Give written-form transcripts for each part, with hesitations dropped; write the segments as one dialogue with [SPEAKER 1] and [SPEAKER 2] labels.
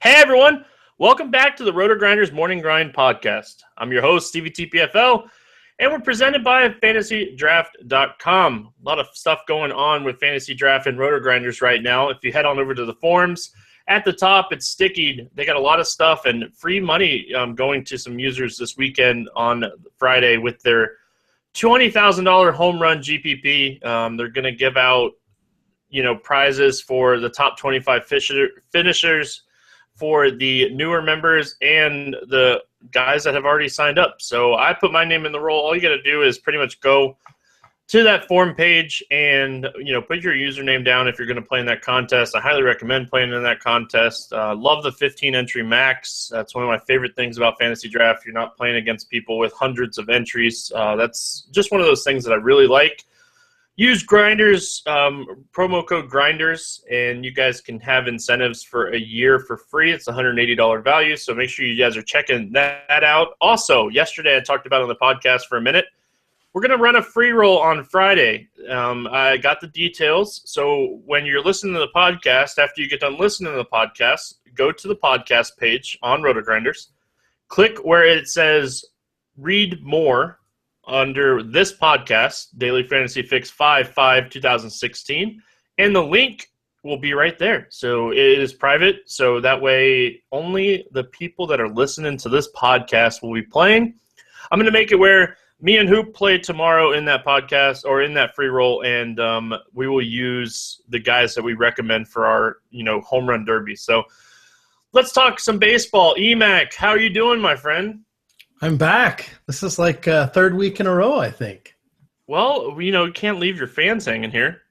[SPEAKER 1] Hey everyone, welcome back to the Roto Grinders Morning Grind podcast. I'm your host, Stevie TPFL, and we're presented by FantasyDraft.com. A lot of stuff going on with Fantasy Draft and Roto Grinders right now. If you head on over to the forums, at the top it's sticky. They got a lot of stuff and free money going to some users this weekend on Friday with their $20,000 home run GPP. They're going to give out, prizes for the top 25 finishers for the newer members and the guys that have already signed up. So I put my name in the roll. All you got to do is pretty much go to that forum page and, put your username down if you're going to play in that contest. I highly recommend playing in that contest. Love the 15 entry max. That's one of my favorite things about Fantasy Draft. You're not playing against people with hundreds of entries. That's just one of those things that I really like. Use Grinders, promo code Grinders, and you guys can have incentives for a year for free. It's $180 value, so make sure you guys are checking that out. Also, yesterday I talked about it on the podcast for a minute. We're going to run a free roll on Friday. I got the details, so when you're listening to the podcast, after you get done listening to the podcast, go to the podcast page on Roto Grinders, click where it says Read More, under this podcast, Daily Fantasy Fix 5/5/2016, and the link will be right there. So it is private, so that way only the people that are listening to this podcast will be playing. I'm going to make it where me and Hoop play tomorrow in that podcast or in that free roll, and we will use the guys that we recommend for our home run derby. So let's talk some baseball. EMAC, how are you doing, my friend?
[SPEAKER 2] I'm back. This is like third week in a row, I think.
[SPEAKER 1] Well, you can't leave your fans hanging here.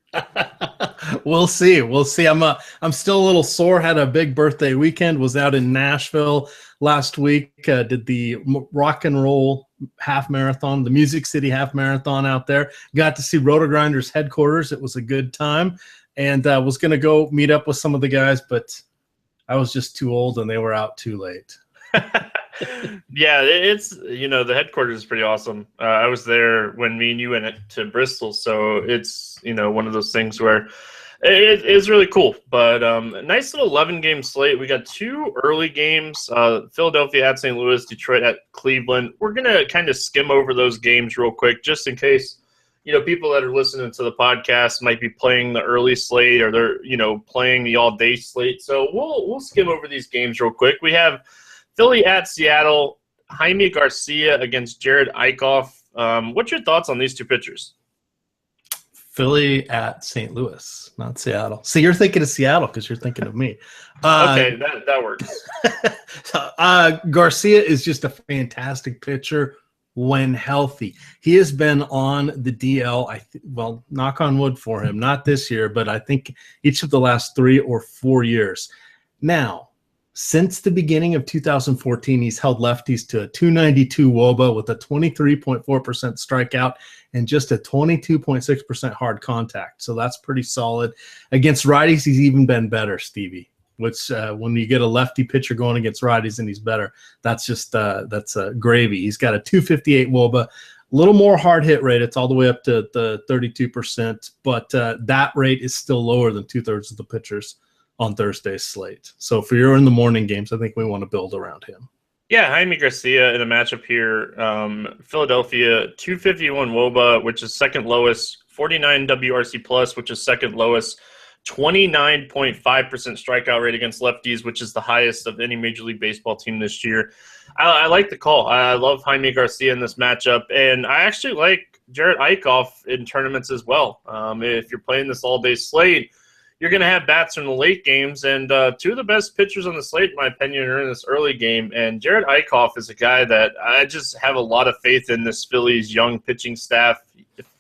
[SPEAKER 2] We'll see. I'm still a little sore. Had a big birthday weekend. Was out in Nashville last week. Did the rock and roll half marathon, the Music City half marathon out there. Got to see Roto Grinders headquarters. It was a good time. And was going to go meet up with some of the guys, but I was just too old and they were out too late.
[SPEAKER 1] Yeah, it's the headquarters is pretty awesome. I was there when me and you went to Bristol, so it's one of those things where it's really cool. But a nice little 11-game slate. We got two early games: Philadelphia at St. Louis, Detroit at Cleveland. We're gonna kind of skim over those games real quick, just in case people that are listening to the podcast might be playing the early slate or they're playing the all-day slate. So we'll skim over these games real quick. We have Philly at Seattle, Jaime Garcia against Jerad Eickhoff. What's your thoughts on these two pitchers?
[SPEAKER 2] Philly at St. Louis, not Seattle. See, you're thinking of Seattle because you're thinking of me.
[SPEAKER 1] Okay, that works.
[SPEAKER 2] Garcia is just a fantastic pitcher when healthy. He has been on the DL, knock on wood for him, not this year, but I think each of the last 3 or 4 years. Now, since the beginning of 2014, he's held lefties to a 292 WOBA with a 23.4% strikeout and just a 22.6% hard contact. So that's pretty solid. Against righties, he's even been better, Stevie, which when you get a lefty pitcher going against righties and he's better, that's just that's gravy. He's got a 258 WOBA, a little more hard hit rate. It's all the way up to the 32%, but that rate is still lower than 2/3 of the pitchers on Thursday's slate. So for your in the morning games, I think we want to build around him.
[SPEAKER 1] Yeah, Jaime Garcia in a matchup here. Philadelphia, 251 WOBA, which is second lowest, 49 WRC plus, which is second lowest, 29.5% strikeout rate against lefties, which is the highest of any Major League Baseball team this year. I like the call. I love Jaime Garcia in this matchup, and I actually like Jerad Eickhoff in tournaments as well. If you're playing this all-day slate, you're going to have bats in the late games, and two of the best pitchers on the slate, in my opinion, are in this early game. And Jerad Eickhoff is a guy that I just have a lot of faith in this Phillies young pitching staff.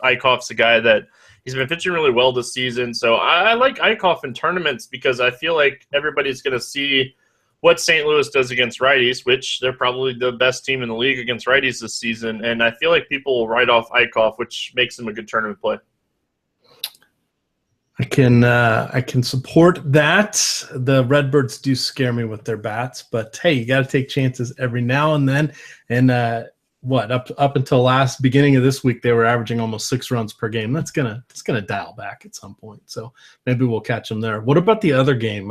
[SPEAKER 1] Eickhoff's a guy that he's been pitching really well this season. So I like Eickhoff in tournaments because I feel like everybody's going to see what St. Louis does against righties, which they're probably the best team in the league against righties this season. And I feel like people will write off Eickhoff, which makes him a good tournament play.
[SPEAKER 2] I can support that. The Redbirds do scare me with their bats, but hey, you got to take chances every now and then. And up until beginning of this week, they were averaging almost 6 runs per game. That's gonna dial back at some point. So maybe we'll catch them there. What about the other game?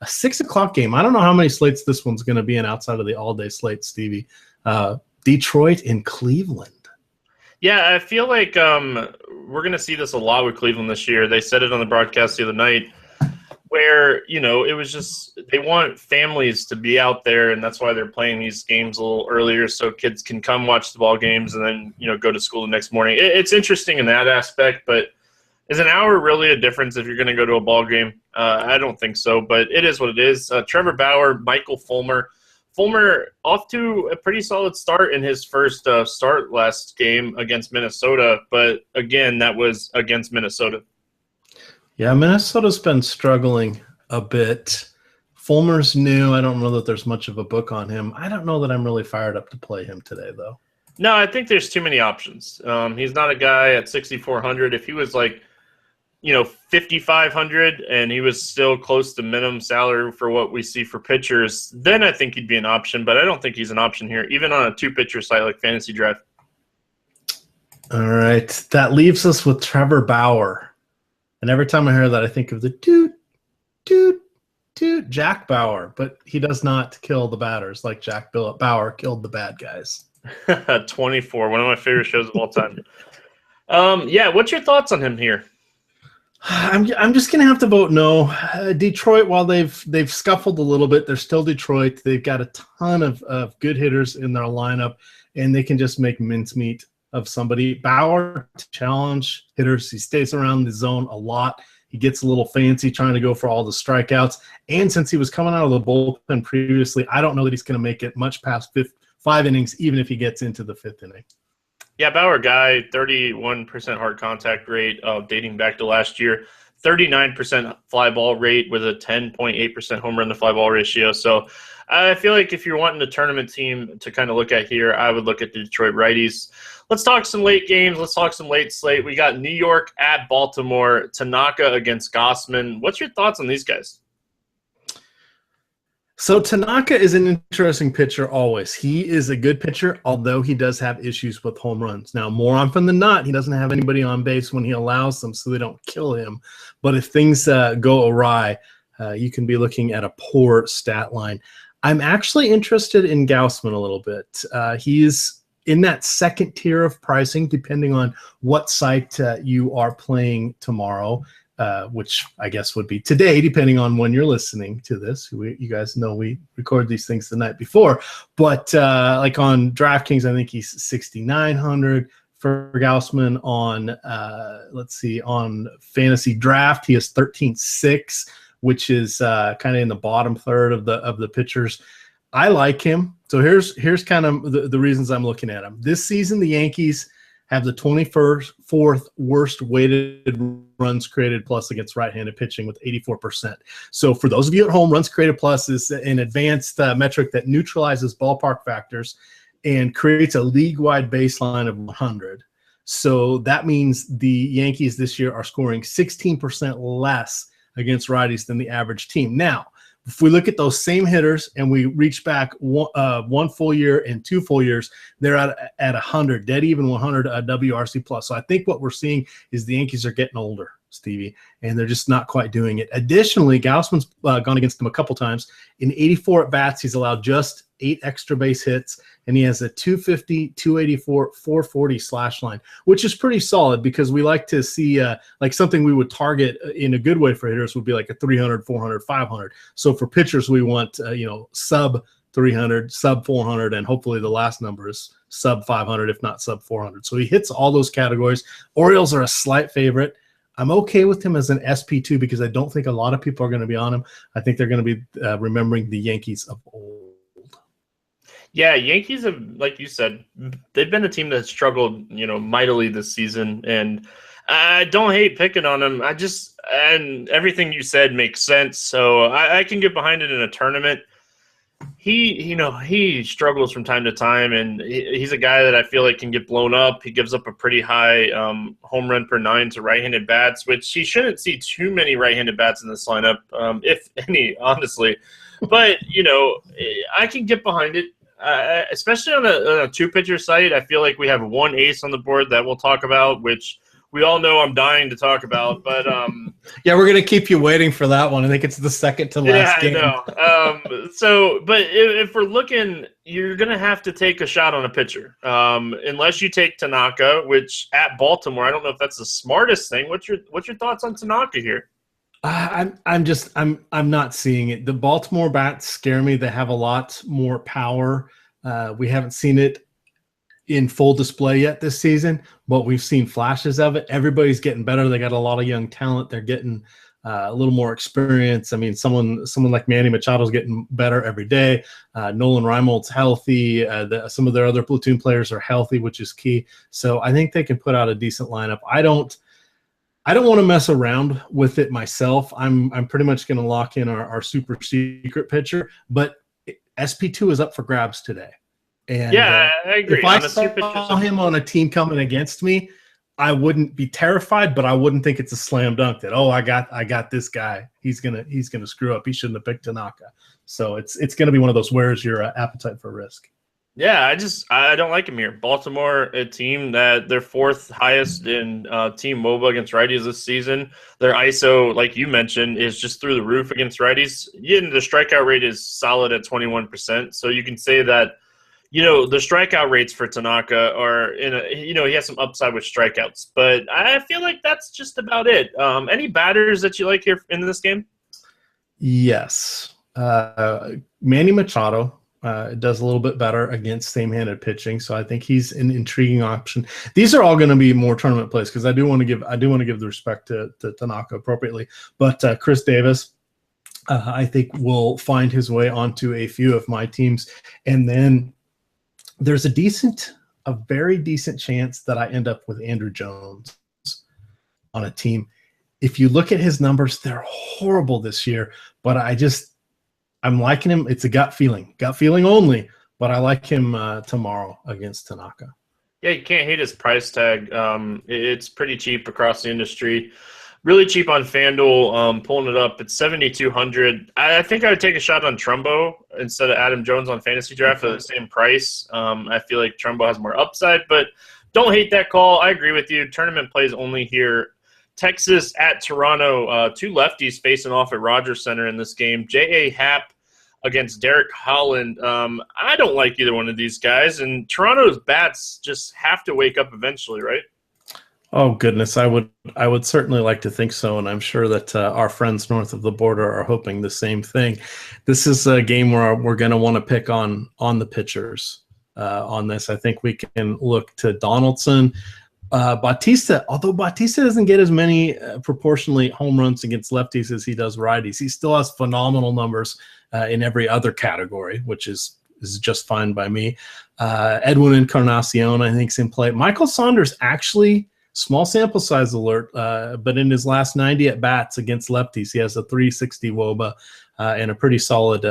[SPEAKER 2] a 6:00 game. I don't know how many slates this one's going to be in outside of the all-day slate, Stevie. Detroit and Cleveland.
[SPEAKER 1] Yeah, I feel like we're going to see this a lot with Cleveland this year. They said it on the broadcast the other night where, it was just they want families to be out there, and that's why they're playing these games a little earlier so kids can come watch the ball games and then, go to school the next morning. It's interesting in that aspect, but is an hour really a difference if you're going to go to a ball game? I don't think so, but it is what it is. Trevor Bauer, Michael Fulmer. Fulmer off to a pretty solid start in his first start last game against Minnesota, but again, that was against Minnesota.
[SPEAKER 2] Yeah, Minnesota's been struggling a bit. Fulmer's new. I don't know that there's much of a book on him. I don't know that I'm really fired up to play him today, though.
[SPEAKER 1] No, I think there's too many options. He's not a guy at 6,400. If he was 5,500 and he was still close to minimum salary for what we see for pitchers, then I think he'd be an option, but I don't think he's an option here, even on a two-pitcher site like Fantasy Draft.
[SPEAKER 2] All right. That leaves us with Trevor Bauer. And every time I hear that, I think of the toot, toot, toot, Jack Bauer, but he does not kill the batters like Jack Bauer killed the bad guys.
[SPEAKER 1] 24, one of my favorite shows of all time. What's your thoughts on him here?
[SPEAKER 2] I'm just gonna have to vote no. Detroit, while they've scuffled a little bit, they're still Detroit. They've got a ton of good hitters in their lineup, and they can just make mincemeat of somebody. Bauer challenge hitters. He stays around the zone a lot. He gets a little fancy trying to go for all the strikeouts. And since he was coming out of the bullpen previously, I don't know that he's going to make it much past 5 innings, even if he gets into the 5th inning.
[SPEAKER 1] Yeah, Bauer guy, 31% hard contact rate dating back to last year, 39% fly ball rate with a 10.8% home run to fly ball ratio. So I feel like if you're wanting a tournament team to kind of look at here, I would look at the Detroit righties. Let's talk some late games. Let's talk some late slate. We got New York at Baltimore, Tanaka against Gausman. What's your thoughts on these guys?
[SPEAKER 2] So Tanaka is an interesting pitcher always. He is a good pitcher, although he does have issues with home runs. Now, more often than not, he doesn't have anybody on base when he allows them, so they don't kill him. But if things go awry, you can be looking at a poor stat line. I'm actually interested in Gausman a little bit. He's in that second tier of pricing, depending on what site you are playing tomorrow. Which I guess would be today, depending on when you're listening to this. You guys know we record these things the night before. But like on DraftKings, I think he's 6,900 for Gausman. On on Fantasy Draft, he is 13.6, which is kind of in the bottom third of the pitchers. I like him. So here's kind of the reasons I'm looking at him. This season, the Yankees have the 24th worst weighted runs created plus against right-handed pitching with 84%. So for those of you at home, runs created plus is an advanced metric that neutralizes ballpark factors and creates a league-wide baseline of 100. So that means the Yankees this year are scoring 16% less against righties than the average team. Now, if we look at those same hitters and we reach back one full year and 2 full years, they're at 100, dead even 100 WRC plus. So I think what we're seeing is the Yankees are getting older, Stevie, and they're just not quite doing it. Additionally, Gausman's gone against them a couple times. In 84 at-bats, he's allowed just 8 extra base hits, and he has a 250, 284, 440 slash line, which is pretty solid because we like to see like something we would target in a good way for hitters would be like a 300, 400, 500. So for pitchers, we want, sub 300, sub 400, and hopefully the last number is sub 500, if not sub 400. So he hits all those categories. Orioles are a slight favorite. I'm okay with him as an SP2 because I don't think a lot of people are going to be on him. I think they're going to be remembering the Yankees of old.
[SPEAKER 1] Yeah, Yankees have, like you said, they've been a team that struggled, mightily this season, and I don't hate picking on them. And everything you said makes sense, so I can get behind it in a tournament. He struggles from time to time, and he's a guy that I feel like can get blown up. He gives up a pretty high home run per 9 to right-handed bats, which he shouldn't see too many right-handed bats in this lineup, if any, honestly. But, I can get behind it. Especially on a two-pitcher site, I feel like we have one ace on the board that we'll talk about, which we all know I'm dying to talk about. But
[SPEAKER 2] yeah, we're gonna keep you waiting for that one. I think it's the second to last game.
[SPEAKER 1] Yeah, I know. But if we're looking, you're gonna have to take a shot on a pitcher, unless you take Tanaka, which at Baltimore, I don't know if that's the smartest thing. What's your thoughts on Tanaka here?
[SPEAKER 2] I'm not seeing it. The Baltimore bats scare me. They have a lot more power. We haven't seen it in full display yet this season, but we've seen flashes of it. Everybody's getting better. They got a lot of young talent. They're getting a little more experience. I mean, someone like Manny Machado's getting better every day. Nolan Reimold's healthy. Some of their other platoon players are healthy, which is key. So I think they can put out a decent lineup. I don't want to mess around with it myself. I'm pretty much going to lock in our super secret pitcher, but SP2 is up for grabs today. And
[SPEAKER 1] yeah, I agree.
[SPEAKER 2] If I saw him on a team coming against me, I wouldn't be terrified, but I wouldn't think it's a slam dunk that, I got this guy. He's gonna screw up. He shouldn't have picked Tanaka. So it's gonna be one of those, where's your appetite for risk?
[SPEAKER 1] Yeah, I don't like him here. Baltimore, a team that they're fourth highest in team WOBA against righties this season. Their ISO, like you mentioned, is just through the roof against righties. Yeah, the strikeout rate is solid at 21%. So you can say that, the strikeout rates for Tanaka are he has some upside with strikeouts, but I feel like that's just about it. Any batters that you like here in this game?
[SPEAKER 2] Yes. Manny Machado does a little bit better against same-handed pitching, so I think he's an intriguing option. These are all going to be more tournament plays because I do want to give the respect to Tanaka appropriately, but Chris Davis, I think, will find his way onto a few of my teams, and then there's a very decent chance that I end up with Andrew Jones on a team. If you look at his numbers, they're horrible this year, but I'm liking him. It's a gut feeling only, but I like him tomorrow against Tanaka.
[SPEAKER 1] Yeah, you can't hate his price tag. It's pretty cheap across the industry. Really cheap on FanDuel. Pulling it up, it's $7,200. I think I would take a shot on Trumbo instead of Adam Jones on Fantasy Draft for the same price. I feel like Trumbo has more upside, but don't hate that call. I agree with you. Tournament plays only here. Texas at Toronto. Two lefties facing off at Rogers Center in this game. J.A. Happ against Derek Holland. I don't like either one of these guys, and Toronto's bats just have to wake up eventually, right?
[SPEAKER 2] Oh goodness, I would certainly like to think so, and I'm sure that our friends north of the border are hoping the same thing. This is a game where we're going to want to pick on the pitchers on this. I think we can look to Donaldson, Bautista. Although Bautista doesn't get as many proportionally home runs against lefties as he does righties, he still has phenomenal numbers in every other category, which is just fine by me. Edwin Encarnacion, I think, is in play. Michael Saunders, actually. Small sample size alert, but in his last 90 at-bats against lefties, he has a 360 WOBA and a pretty solid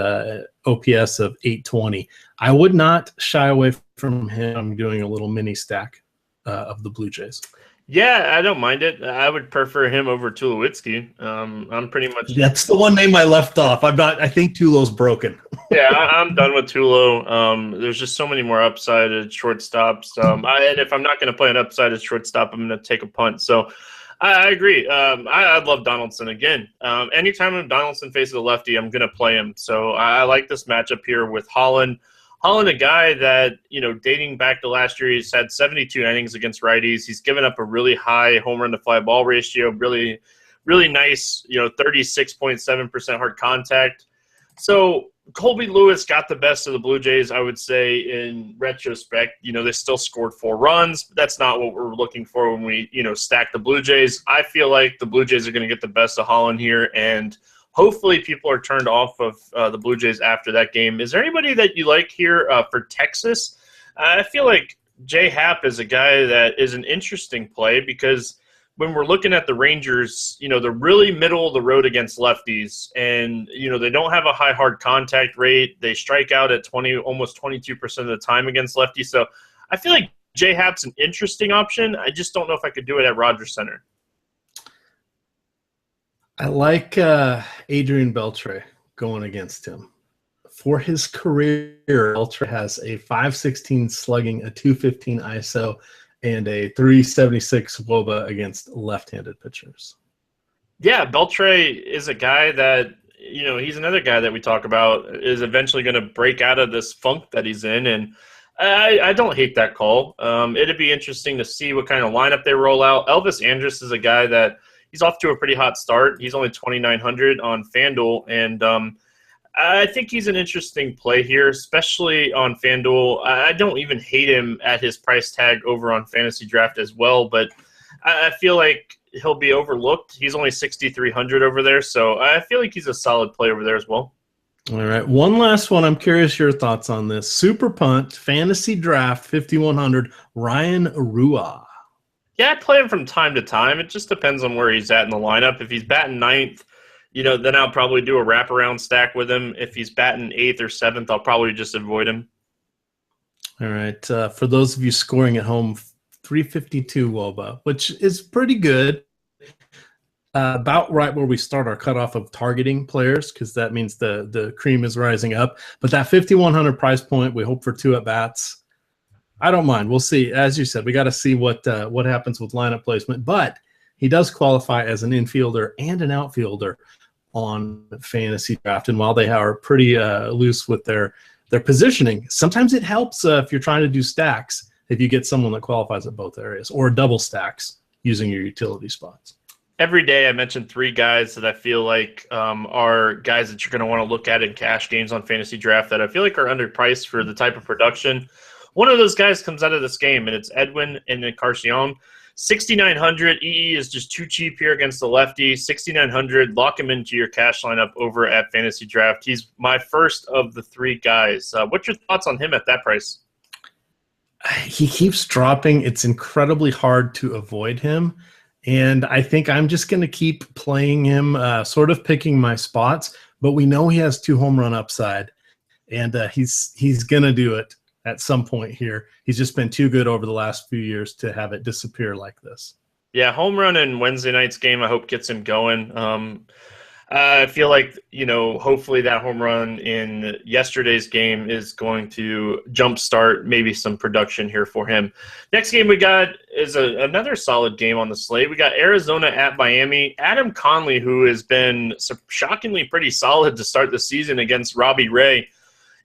[SPEAKER 2] OPS of 820. I would not shy away from him. I'm doing a little mini stack of the Blue Jays.
[SPEAKER 1] Yeah, I don't mind it. I would prefer him over Tulowitzki. I'm pretty much...
[SPEAKER 2] That's the one name I left off. I think Tulo's broken.
[SPEAKER 1] Yeah, I'm done with Tulo. There's just so many more upside at shortstops. And if I'm not going to play an upside at shortstop, I'm going to take a punt. So I agree. I love Donaldson again. Anytime Donaldson faces a lefty, I'm going to play him. So I like this matchup here with Holland. Holland, a guy that, dating back to last year, he's had 72 innings against righties. He's given up a really high home run to fly ball ratio, really, really nice, 36.7% hard contact. So Colby Lewis got the best of the Blue Jays, I would say, in retrospect. They still scored 4 runs, but that's not what we're looking for when we, stack the Blue Jays. I feel like the Blue Jays are going to get the best of Holland here, and hopefully people are turned off of the Blue Jays after that game. Is there anybody that you like here for Texas? I feel like J. Happ is a guy that is an interesting play because when we're looking at the Rangers, they're really middle of the road against lefties, and, they don't have a high hard contact rate. They strike out at almost 22% of the time against lefties. So I feel like J. Happ's an interesting option. I just don't know if I could do it at Rogers Center.
[SPEAKER 2] I like Adrian Beltre going against him. For his career, Beltre has a .516 slugging, a .215 ISO, and a 376 WOBA against left-handed pitchers.
[SPEAKER 1] Yeah, Beltre is a guy that, he's another guy that we talk about is eventually going to break out of this funk that he's in, and I don't hate that call. It'd be interesting to see what kind of lineup they roll out. Elvis Andrus is a guy that he's off to a pretty hot start. He's only 2,900 on FanDuel, and I think he's an interesting play here, especially on FanDuel. I don't even hate him at his price tag over on Fantasy Draft as well, but I feel like he'll be overlooked. He's only 6,300 over there, so I feel like he's a solid play over there as well.
[SPEAKER 2] All right, one last one. I'm curious your thoughts on this. Super Punt, Fantasy Draft, 5,100, Ryan Rua.
[SPEAKER 1] Yeah, I play him from time to time. It just depends on where he's at in the lineup. If he's batting ninth, then I'll probably do a wraparound stack with him. If he's batting 8th or 7th, I'll probably just avoid him.
[SPEAKER 2] All right. For those of you scoring at home, 352 WOBA, which is pretty good. About right where we start our cutoff of targeting players, because that means the cream is rising up. But that 5,100 price point, we hope for 2 at-bats. I don't mind. We'll see. As you said, we got to see what happens with lineup placement. But he does qualify as an infielder and an outfielder on Fantasy Draft. And while they are pretty loose with their positioning, sometimes it helps if you're trying to do stacks, if you get someone that qualifies at both areas, or double stacks using your utility spots.
[SPEAKER 1] Every day I mention 3 guys that I feel like are guys that you're going to want to look at in cash games on Fantasy Draft that I feel like are underpriced for the type of production. One of those guys comes out of this game, and it's Edwin Encarnacion. 6,900. EE is just too cheap here against the lefty. 6,900. Lock him into your cash lineup over at Fantasy Draft. He's my first of the 3 guys. What's your thoughts on him at that price?
[SPEAKER 2] He keeps dropping. It's incredibly hard to avoid him. And I think I'm just going to keep playing him, sort of picking my spots. But we know he has 2 home run upside, and he's going to do it at some point here. He's just been too good over the last few years to have it disappear like this.
[SPEAKER 1] Yeah, home run in Wednesday night's game I hope gets him going. I feel like, hopefully that home run in yesterday's game is going to jumpstart maybe some production here for him. Next game we got is another solid game on the slate. We got Arizona at Miami. Adam Conley, who has been shockingly pretty solid to start the season against Robbie Ray.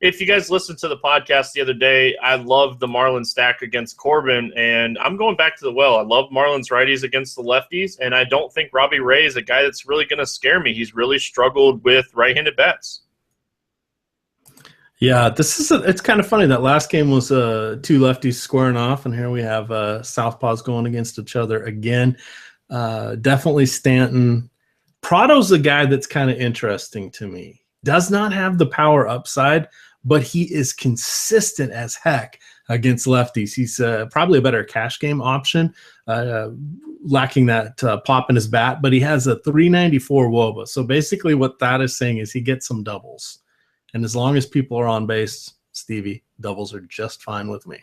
[SPEAKER 1] If you guys listened to the podcast the other day, I love the Marlins stack against Corbin, and I'm going back to the well. I love Marlins righties against the lefties, and I don't think Robbie Ray is a guy that's really going to scare me. He's really struggled with right-handed bats.
[SPEAKER 2] Yeah, it's kind of funny. That last game was 2 lefties squaring off, and here we have southpaws going against each other again. Definitely Stanton. Prado's the guy that's kind of interesting to me. Does not have the power upside, but he is consistent as heck against lefties. He's probably a better cash game option, lacking that pop in his bat, but he has a 394 WOBA. So basically what that is saying is he gets some doubles. And as long as people are on base, Stevie, doubles are just fine with me.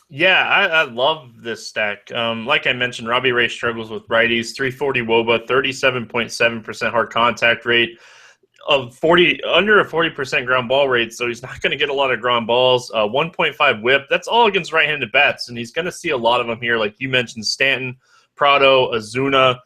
[SPEAKER 1] Yeah, I love this stack. Like I mentioned, Robbie Ray struggles with righties, 340 WOBA, 37.7% hard contact rate. Of under a 40% ground ball rate, so he's not going to get a lot of ground balls. 1.5 whip. That's all against right-handed bats, and he's going to see a lot of them here, like you mentioned, Stanton, Prado, Ozuna,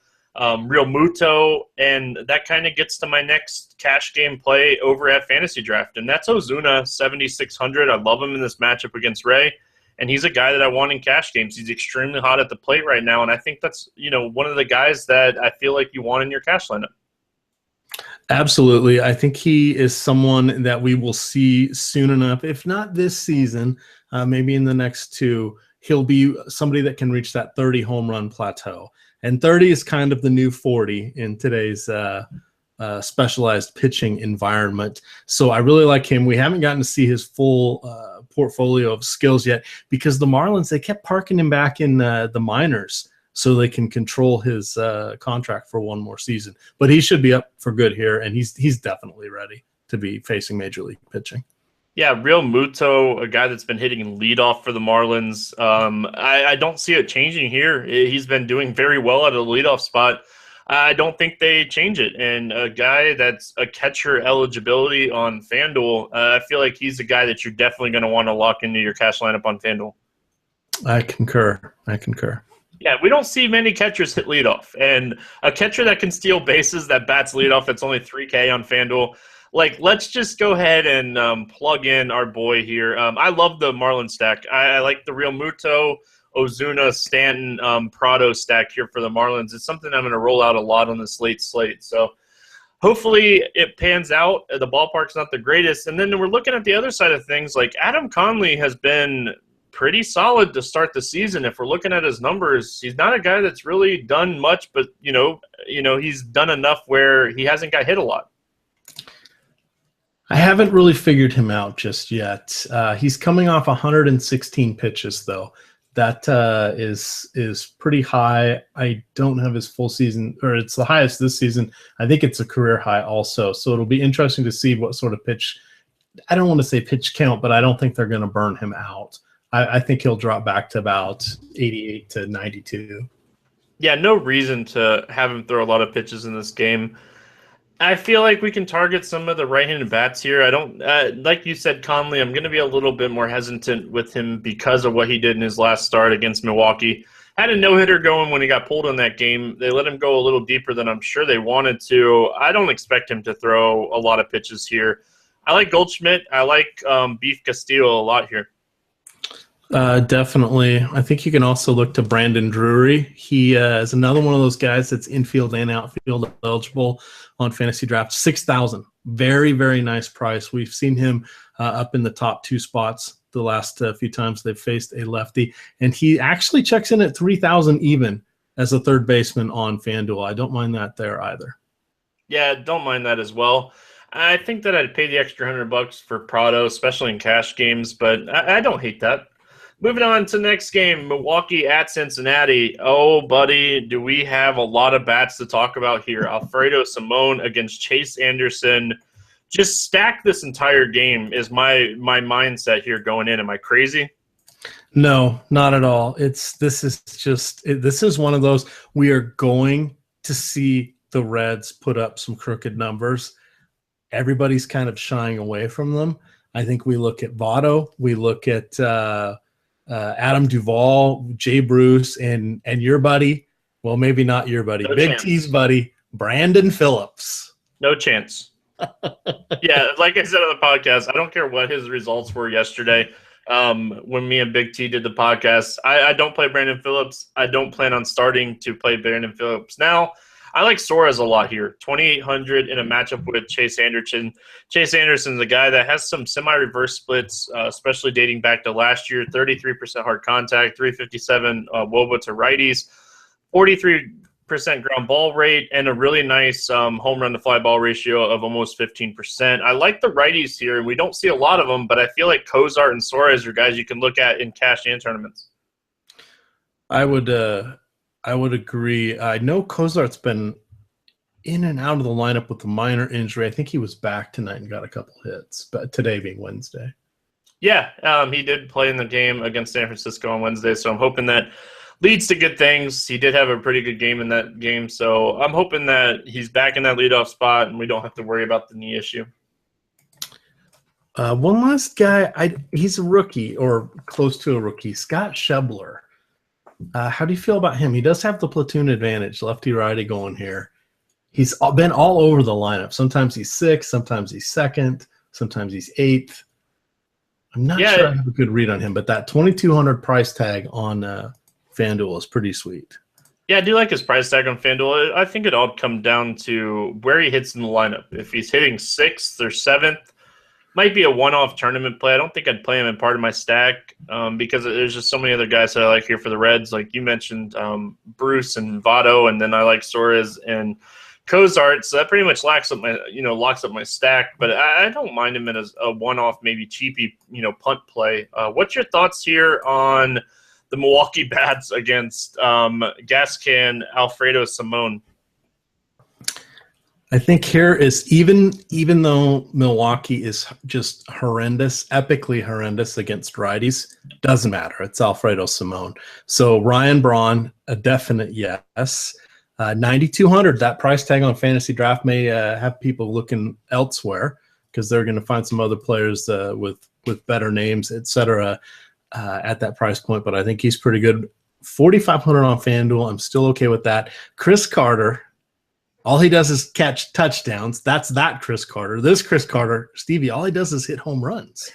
[SPEAKER 1] Real Muto, and that kind of gets to my next cash game play over at Fantasy Draft, and that's Ozuna, 7,600. I love him in this matchup against Ray, and he's a guy that I want in cash games. He's extremely hot at the plate right now, and I think that's one of the guys that I feel like you want in your cash lineup.
[SPEAKER 2] Absolutely. I think he is someone that we will see soon enough. If not this season, maybe in the next 2, he'll be somebody that can reach that 30 home run plateau. And 30 is kind of the new 40 in today's specialized pitching environment. So I really like him. We haven't gotten to see his full portfolio of skills yet because the Marlins, they kept parking him back in the minors so they can control his contract for one more season. But he should be up for good here, and he's definitely ready to be facing Major League pitching.
[SPEAKER 1] Yeah, Real Muto, a guy that's been hitting leadoff for the Marlins. I don't see it changing here. He's been doing very well at a leadoff spot. I don't think they change it. And a guy that's a catcher eligibility on FanDuel, I feel like he's a guy that you're definitely going to want to lock into your cash lineup on FanDuel.
[SPEAKER 2] I concur.
[SPEAKER 1] Yeah, we don't see many catchers hit leadoff, and a catcher that can steal bases that bats leadoff that's only 3K on FanDuel. Like, let's just go ahead and plug in our boy here. I love the Marlin stack. I like the Real Muto, Ozuna, Stanton, Prado stack here for the Marlins. It's something I'm going to roll out a lot on this late slate. So hopefully it pans out. The ballpark's not the greatest. And then we're looking at the other side of things. Like, Adam Conley has been pretty solid to start the season. If we're looking at his numbers, he's not a guy that's really done much, but he's done enough where he hasn't got hit a lot.
[SPEAKER 2] I haven't really figured him out just yet. He's coming off 116 pitches, though. That is pretty high. I don't have his full season, or it's the highest this season. I think it's a career high also. So it'll be interesting to see what sort of pitch. I don't want to say pitch count, but I don't think they're going to burn him out. I think he'll drop back to about 88 to 92.
[SPEAKER 1] Yeah, no reason to have him throw a lot of pitches in this game. I feel like we can target some of the right-handed bats here. I don't like you said, Conley. I'm going to be a little bit more hesitant with him because of what he did in his last start against Milwaukee. Had a no-hitter going when he got pulled in that game. They let him go a little deeper than I'm sure they wanted to. I don't expect him to throw a lot of pitches here. I like Goldschmidt. I like Beef Castillo a lot here.
[SPEAKER 2] Definitely. I think you can also look to Brandon Drury. He is another one of those guys that's infield and outfield eligible on Fantasy Draft. 6,000. Very, very nice price. We've seen him up in the top 2 spots the last few times they've faced a lefty. And he actually checks in at 3,000 even as a third baseman on FanDuel. I don't mind that there either.
[SPEAKER 1] Yeah, don't mind that as well. I think that I'd pay the extra $100 for Prado, especially in cash games, but I don't hate that. Moving on to the next game, Milwaukee at Cincinnati. Oh, buddy, do we have a lot of bats to talk about here. Alfredo Simon against Chase Anderson. Just stack this entire game is my mindset here going in. Am I crazy?
[SPEAKER 2] No, not at all. This is one of those, we are going to see the Reds put up some crooked numbers. Everybody's kind of shying away from them. I think we look at Votto, we look at Adam Duvall, Jay Bruce, and your buddy. Well, maybe not your buddy.
[SPEAKER 1] No
[SPEAKER 2] Big
[SPEAKER 1] chance.
[SPEAKER 2] T's buddy, Brandon Phillips.
[SPEAKER 1] No chance. Yeah, like I said on the podcast, I don't care what his results were yesterday. When me and Big T did the podcast, I don't play Brandon Phillips. I don't plan on starting to play Brandon Phillips now. I like Suarez a lot here. 2,800 in a matchup with Chase Anderson. Chase Anderson's a guy that has some semi-reverse splits, especially dating back to last year. 33% hard contact, 357 WOBA to righties, 43% ground ball rate, and a really nice home run to fly ball ratio of almost 15%. I like the righties here, and we don't see a lot of them, but I feel like Cozart and Suarez are guys you can look at in cash and tournaments.
[SPEAKER 2] I would agree. I know Cozart's been in and out of the lineup with a minor injury. I think he was back tonight and got a couple hits, but today being Wednesday.
[SPEAKER 1] Yeah, he did play in the game against San Francisco on Wednesday, so I'm hoping that leads to good things. He did have a pretty good game in that game, so I'm hoping that he's back in that leadoff spot and we don't have to worry about the knee issue.
[SPEAKER 2] One last guy, he's a rookie or close to a rookie, Scott Schebler. How do you feel about him? He does have the platoon advantage, lefty-righty going here. He's been all over the lineup. Sometimes he's 6th, sometimes he's 2nd, sometimes he's 8th. I'm not sure I have a good read on him, but that 2,200 price tag on FanDuel is pretty sweet.
[SPEAKER 1] Yeah, I do like his price tag on FanDuel. I think it all comes down to where he hits in the lineup. If he's hitting 6th or 7th, might be a one-off tournament play. I don't think I'd play him in part of my stack because there's just so many other guys that I like here for the Reds. Like you mentioned, Bruce and Votto, and then I like Suarez and Cozart. So that pretty much locks up my stack. But I don't mind him as a one-off, maybe cheapy, punt play. What's your thoughts here on the Milwaukee bats against Gaskin, Alfredo Simon?
[SPEAKER 2] I think here is even though Milwaukee is just horrendous, epically horrendous against righties, doesn't matter. It's Alfredo Simon. So Ryan Braun, a definite yes. 9,200. That price tag on Fantasy Draft may have people looking elsewhere because they're going to find some other players with better names, etc. at that price point, but I think he's pretty good. 4,500 on FanDuel. I'm still okay with that. Chris Carter, all he does is catch touchdowns. That's that Chris Carter. This Chris Carter, Stevie, all he does is hit home runs.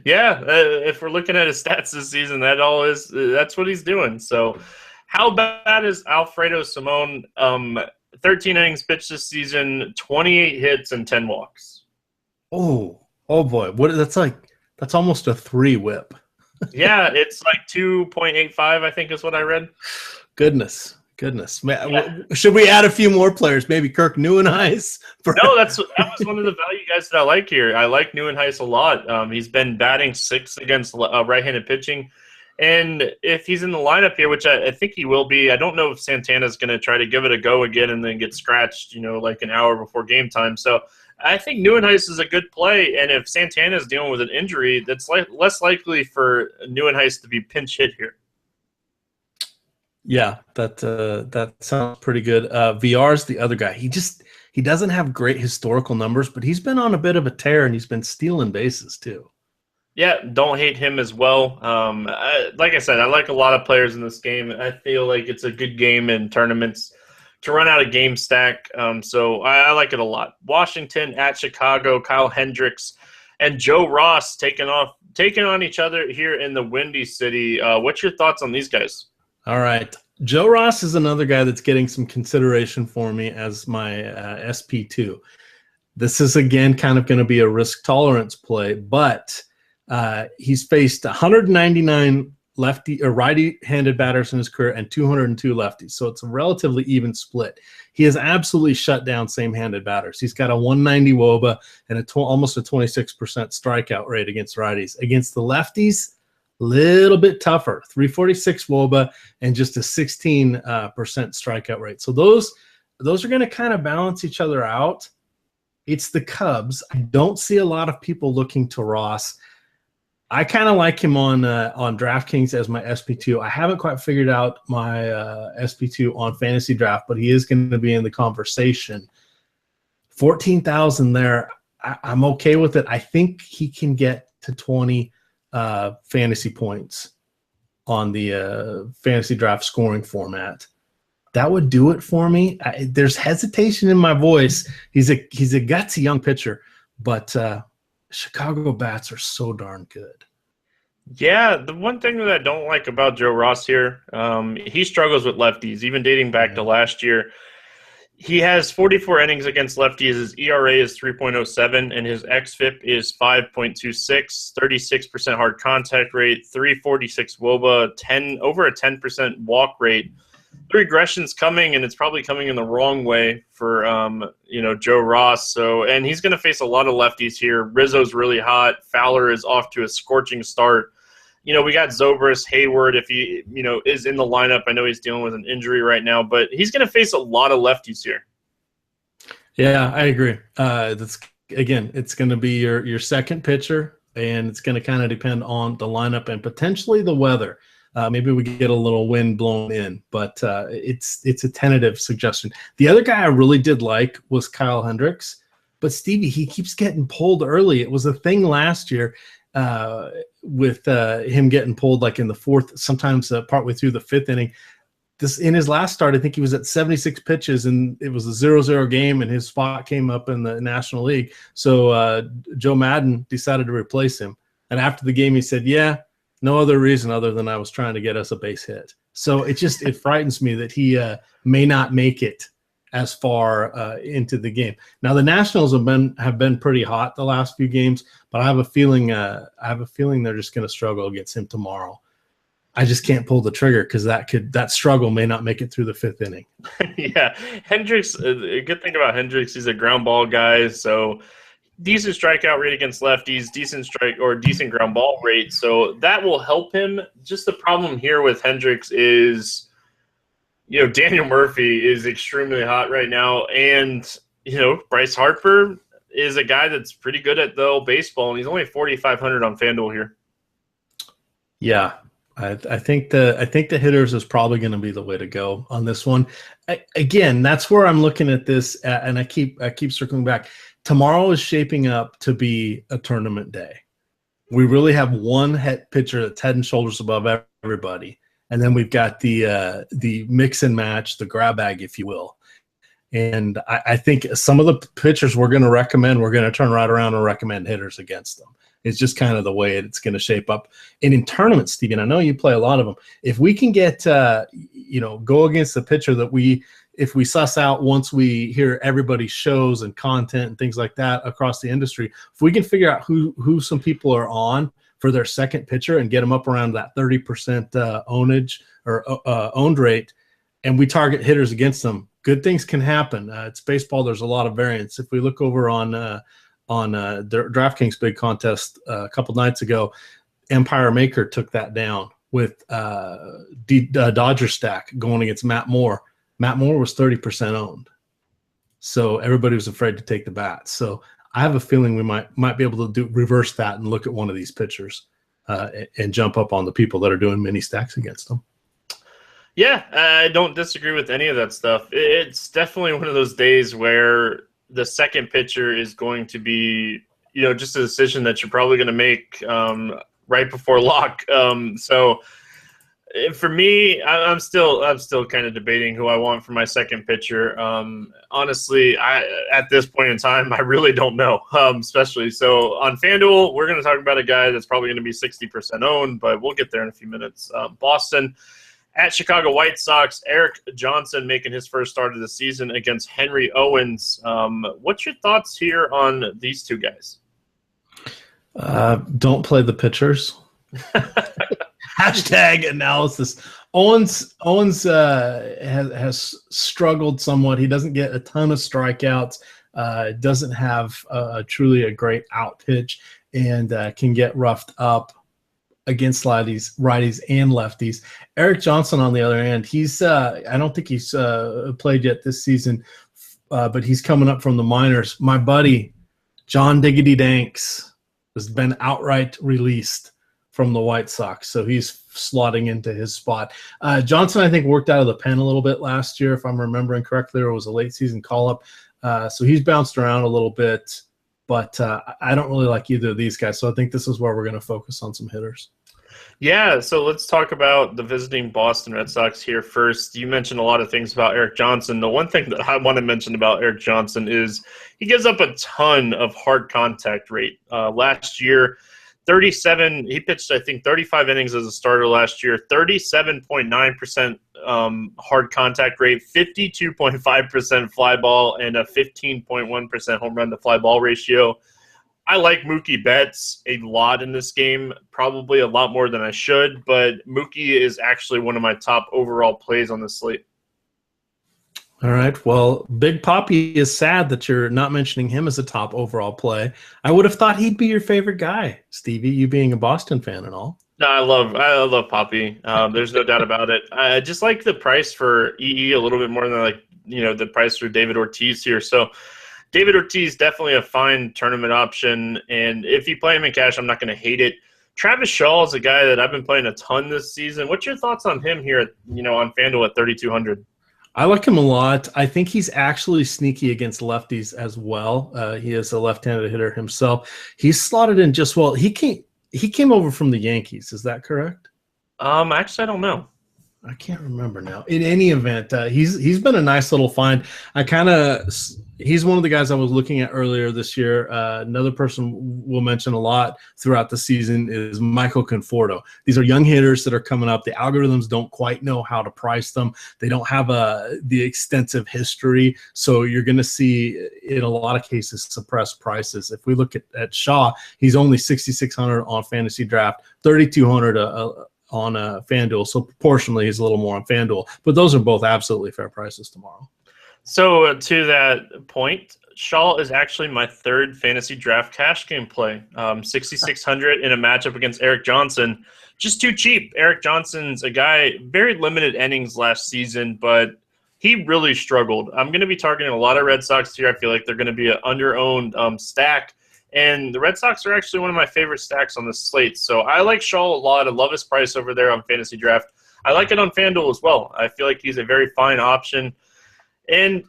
[SPEAKER 1] Yeah, if we're looking at his stats this season, that's what he's doing. So how bad is Alfredo Simon? 13 innings pitched this season, 28 hits and 10 walks.
[SPEAKER 2] Oh boy. That's almost a 3 whip.
[SPEAKER 1] Yeah, it's like 2.85, I think is what I read.
[SPEAKER 2] Goodness. Yeah. Should we add a few more players? Maybe Kirk Neuenhuis?
[SPEAKER 1] No, that was one of the value guys that I like here. I like Neuenhuis a lot. He's been batting 6th against right-handed pitching. And if he's in the lineup here, which I think he will be, I don't know if Santana's going to try to give it a go again and then get scratched, like an hour before game time. So I think Neuenhuis is a good play. And if Santana is dealing with an injury, that's less likely for Neuenhuis to be pinch hit here.
[SPEAKER 2] Yeah, that sounds pretty good. VR's the other guy. He doesn't have great historical numbers, but he's been on a bit of a tear and he's been stealing bases too.
[SPEAKER 1] Yeah, don't hate him as well. Like I said, I like a lot of players in this game. I feel like it's a good game in tournaments to run out a game stack. So I like it a lot. Washington at Chicago, Kyle Hendricks and Joe Ross taking on each other here in the Windy City. What's your thoughts on these guys?
[SPEAKER 2] All right. Joe Ross is another guy that's getting some consideration for me as my SP2. This is, again, kind of going to be a risk tolerance play, but he's faced 199 lefty or righty-handed batters in his career and 202 lefties, so it's a relatively even split. He has absolutely shut down same-handed batters. He's got a 190 WOBA and almost a 26% strikeout rate against righties. Against the lefties, little bit tougher, 346 WOBA and just a 16% strikeout rate. So those are going to kind of balance each other out. It's the Cubs. I don't see a lot of people looking to Ross. I kind of like him on DraftKings as my SP2. I haven't quite figured out my SP2 on Fantasy Draft, but he is going to be in the conversation. 14,000 there. I'm okay with it. I think he can get to 20 fantasy points on the Fantasy Draft scoring format. That would do it for me. There's hesitation in my voice. He's a gutsy young pitcher, but Chicago bats are so darn good.
[SPEAKER 1] Yeah, the one thing that I don't like about Joe Ross here, he struggles with lefties, even dating back to last year. He has 44 innings against lefties. His ERA is 3.07, and his xFIP is 5.26, 36% hard contact rate, 346 WOBA, over a 10% walk rate. The regression's coming, and it's probably coming in the wrong way for Joe Ross. So, and he's going to face a lot of lefties here. Rizzo's really hot. Fowler is off to a scorching start. We got Zobrist, Hayward, if he is in the lineup. I know he's dealing with an injury right now, but he's going to face a lot of lefties here. Yeah,
[SPEAKER 2] I agree. It's going to be your second pitcher, and it's going to kind of depend on the lineup and potentially the weather. Maybe we get a little wind blown in, but it's a tentative suggestion. The other guy I really did like was Kyle Hendricks, but Stevie, he keeps getting pulled early. It was a thing last year with him getting pulled like in the fourth, sometimes partway through the fifth inning. In his last start, I think he was at 76 pitches, and it was a 0-0 game, and his spot came up in the National League. So Joe Madden decided to replace him. And after the game, he said, yeah, no other reason other than I was trying to get us a base hit. So it frightens me that he may not make it as far into the game. Now the Nationals have been pretty hot the last few games, but I have a feeling they're just going to struggle against him tomorrow. I just can't pull the trigger because that struggle may not make it through the fifth inning.
[SPEAKER 1] Yeah, Hendricks. A good thing about Hendricks, he's a ground ball guy, so decent strikeout rate against lefties, decent ground ball rate, so that will help him. Just the problem here with Hendricks is, Daniel Murphy is extremely hot right now, and Bryce Harper is a guy that's pretty good at the old baseball, and he's only 4,500 on FanDuel here.
[SPEAKER 2] Yeah, I think the hitters is probably going to be the way to go on this one. Again, that's where I'm looking at this, and I keep circling back. Tomorrow is shaping up to be a tournament day. We really have one pitcher that's head and shoulders above everybody. And then we've got the mix and match, the grab bag, if you will. And I think some of the pitchers we're going to recommend, we're going to turn right around and recommend hitters against them. It's just kind of the way it's going to shape up. And in tournaments, Stephen, I know you play a lot of them. If we can get, go against the pitcher that if we suss out once we hear everybody's shows and content and things like that across the industry, if we can figure out who some people are on for their second pitcher and get them up around that 30% ownage or owned rate, and we target hitters against them, good things can happen. It's baseball. There's a lot of variance. If we look over on the DraftKings big contest a couple nights ago, Empire Maker took that down with Dodger stack going against Matt Moore. Matt Moore was 30% owned. So everybody was afraid to take the bat. So I have a feeling we might be able to reverse that and look at one of these pitchers and jump up on the people that are doing mini stacks against them.
[SPEAKER 1] Yeah, I don't disagree with any of that stuff. It's definitely one of those days where the second pitcher is going to be, just a decision that you're probably going to make right before lock. So for me, I'm still kind of debating who I want for my second pitcher. Honestly, at this point in time, I really don't know. Especially so on FanDuel, we're going to talk about a guy that's probably going to be 60% owned, but we'll get there in a few minutes. Boston at Chicago White Sox, Eric Johnson making his first start of the season against Henry Owens. What's your thoughts here on these two guys?
[SPEAKER 2] Don't play the pitchers. Hashtag analysis. Owens has struggled somewhat. He doesn't get a ton of strikeouts. Doesn't have truly a great out pitch, and can get roughed up against righties and lefties. Eric Johnson, on the other hand, he's I don't think he's played yet this season, but he's coming up from the minors. My buddy John Diggity Danks has been outright released from the White Sox, so he's slotting into his spot. Johnson, I think, worked out of the pen a little bit last year, if I'm remembering correctly, or it was a late season call-up. So he's bounced around a little bit, but I don't really like either of these guys, so I think this is where we're going to focus on some hitters.
[SPEAKER 1] Yeah, so let's talk about the visiting Boston Red Sox here first. You mentioned a lot of things about Eric Johnson. The one thing that I want to mention about Eric Johnson is he gives up a ton of hard contact rate. Last year, 37. He pitched, I think, 35 innings as a starter last year. 37.9% hard contact rate, 52.5% fly ball, and a 15.1% home run to fly ball ratio. I like Mookie Betts a lot in this game, probably a lot more than I should, but Mookie is actually one of my top overall plays on the slate.
[SPEAKER 2] All right. Well, Big Papi is sad that you're not mentioning him as a top overall play. I would have thought he'd be your favorite guy, Stevie, you being a Boston fan and all.
[SPEAKER 1] No, I love Papi. There's no doubt about it. I just like the price for EE a little bit more than the price for David Ortiz here. So David Ortiz, definitely a fine tournament option, and if you play him in cash, I'm not going to hate it. Travis Shaw is a guy that I've been playing a ton this season. What's your thoughts on him here, on FanDuel at 3,200?
[SPEAKER 2] I like him a lot. I think he's actually sneaky against lefties as well. He is a left-handed hitter himself. He's slotted in just well. He came over from the Yankees. Is that correct?
[SPEAKER 1] Actually, I don't know.
[SPEAKER 2] I can't remember now. In any event, he's been a nice little find. He's one of the guys I was looking at earlier this year. Another person we'll mention a lot throughout the season is Michael Conforto. These are young hitters that are coming up. The algorithms don't quite know how to price them. They don't have the extensive history, so you're going to see in a lot of cases suppressed prices. If we look at Shaw, he's only 6,600 on Fantasy Draft, 3,200 on FanDuel, so proportionally he's a little more on FanDuel. But those are both absolutely fair prices tomorrow.
[SPEAKER 1] So to that point, Shaw is actually my third Fantasy Draft cash game play. 6,600 in a matchup against Eric Johnson. Just too cheap. Eric Johnson's a guy, very limited innings last season, but he really struggled. I'm going to be targeting a lot of Red Sox here. I feel like they're going to be an under-owned stack. And the Red Sox are actually one of my favorite stacks on the slate. So I like Shaw a lot. I love his price over there on Fantasy Draft. I like it on FanDuel as well. I feel like he's a very fine option. And,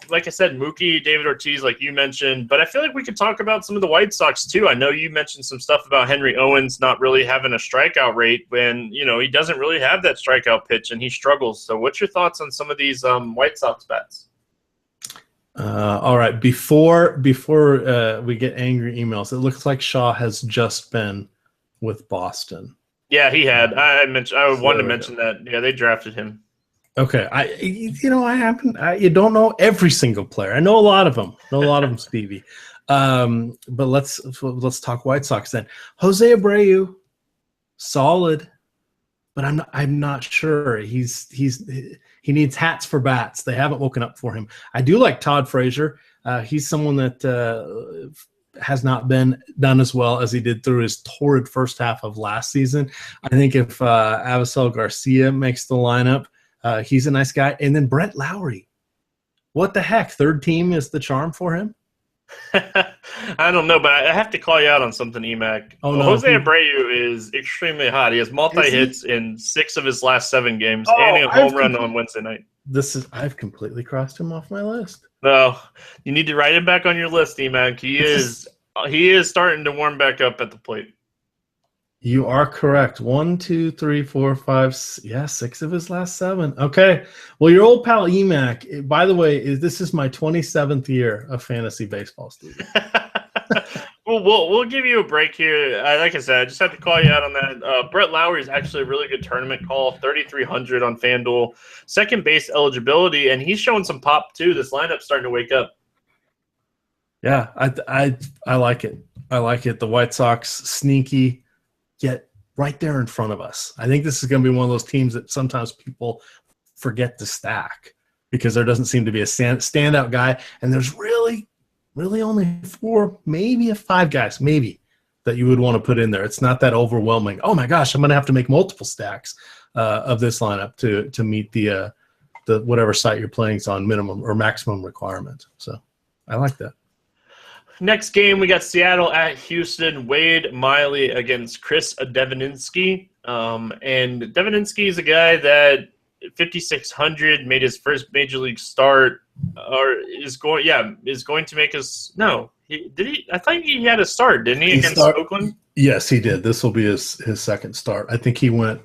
[SPEAKER 1] like I said, Mookie, David Ortiz, like you mentioned, but I feel like we could talk about some of the White Sox too. I know you mentioned some stuff about Henry Owens not really having a strikeout rate when, he doesn't really have that strikeout pitch and he struggles. So what's your thoughts on some of these White Sox bats?
[SPEAKER 2] All right. Before we get angry emails, it looks like Shaw has just been with Boston.
[SPEAKER 1] Yeah, he had. I wanted to mention that. Yeah, they drafted him.
[SPEAKER 2] Okay, you don't know every single player. I know a lot of them. Stevie. But let's talk White Sox then. Jose Abreu, solid, but I'm not sure. He needs hats for bats. They haven't woken up for him. I do like Todd Frazier. He's someone that has not been done as well as he did through his torrid first half of last season. I think if Avisel Garcia makes the lineup, he's a nice guy. And then Brett Lowry. What the heck? Third team is the charm for him?
[SPEAKER 1] I don't know, but I have to call you out on something, Emac.
[SPEAKER 2] Oh, no.
[SPEAKER 1] Jose Abreu is extremely hot. He has multi-hits in 6 of his last 7 games, and a home run on Wednesday night. I've completely crossed him off my list. No, you need to write him back on your list, Emac. He is starting to warm back up at the plate.
[SPEAKER 2] You are correct. 1, 2, 3, 4, 5. Yeah, 6 of his last 7. Okay. Well, your old pal Emac, by the way, this is my 27th year of fantasy baseball, Steve.
[SPEAKER 1] Well, we'll give you a break here. Like I said, I just had to call you out on that. Brett Lowry is actually a really good tournament call. 3,300 on FanDuel, second base eligibility, and he's showing some pop too. This lineup's starting to wake up.
[SPEAKER 2] Yeah, I like it. I like it. The White Sox sneaky. Yet right there in front of us. I think this is going to be one of those teams that sometimes people forget to stack because there doesn't seem to be a standout guy, and there's really only 4, maybe 5 guys, maybe, that you would want to put in there. It's not that overwhelming. Oh my gosh, I'm going to have to make multiple stacks of this lineup to meet the whatever site you're playing is on minimum or maximum requirement. So I like that.
[SPEAKER 1] Next game, we got Seattle at Houston. Wade Miley against Chris Deveninski. And Deveninski is a guy that 5,600 made his first major league start, or is going to make his. No, did he? I think he had a start, didn't he, against Oakland? Yes,
[SPEAKER 2] he did. This will be his second start. I think he went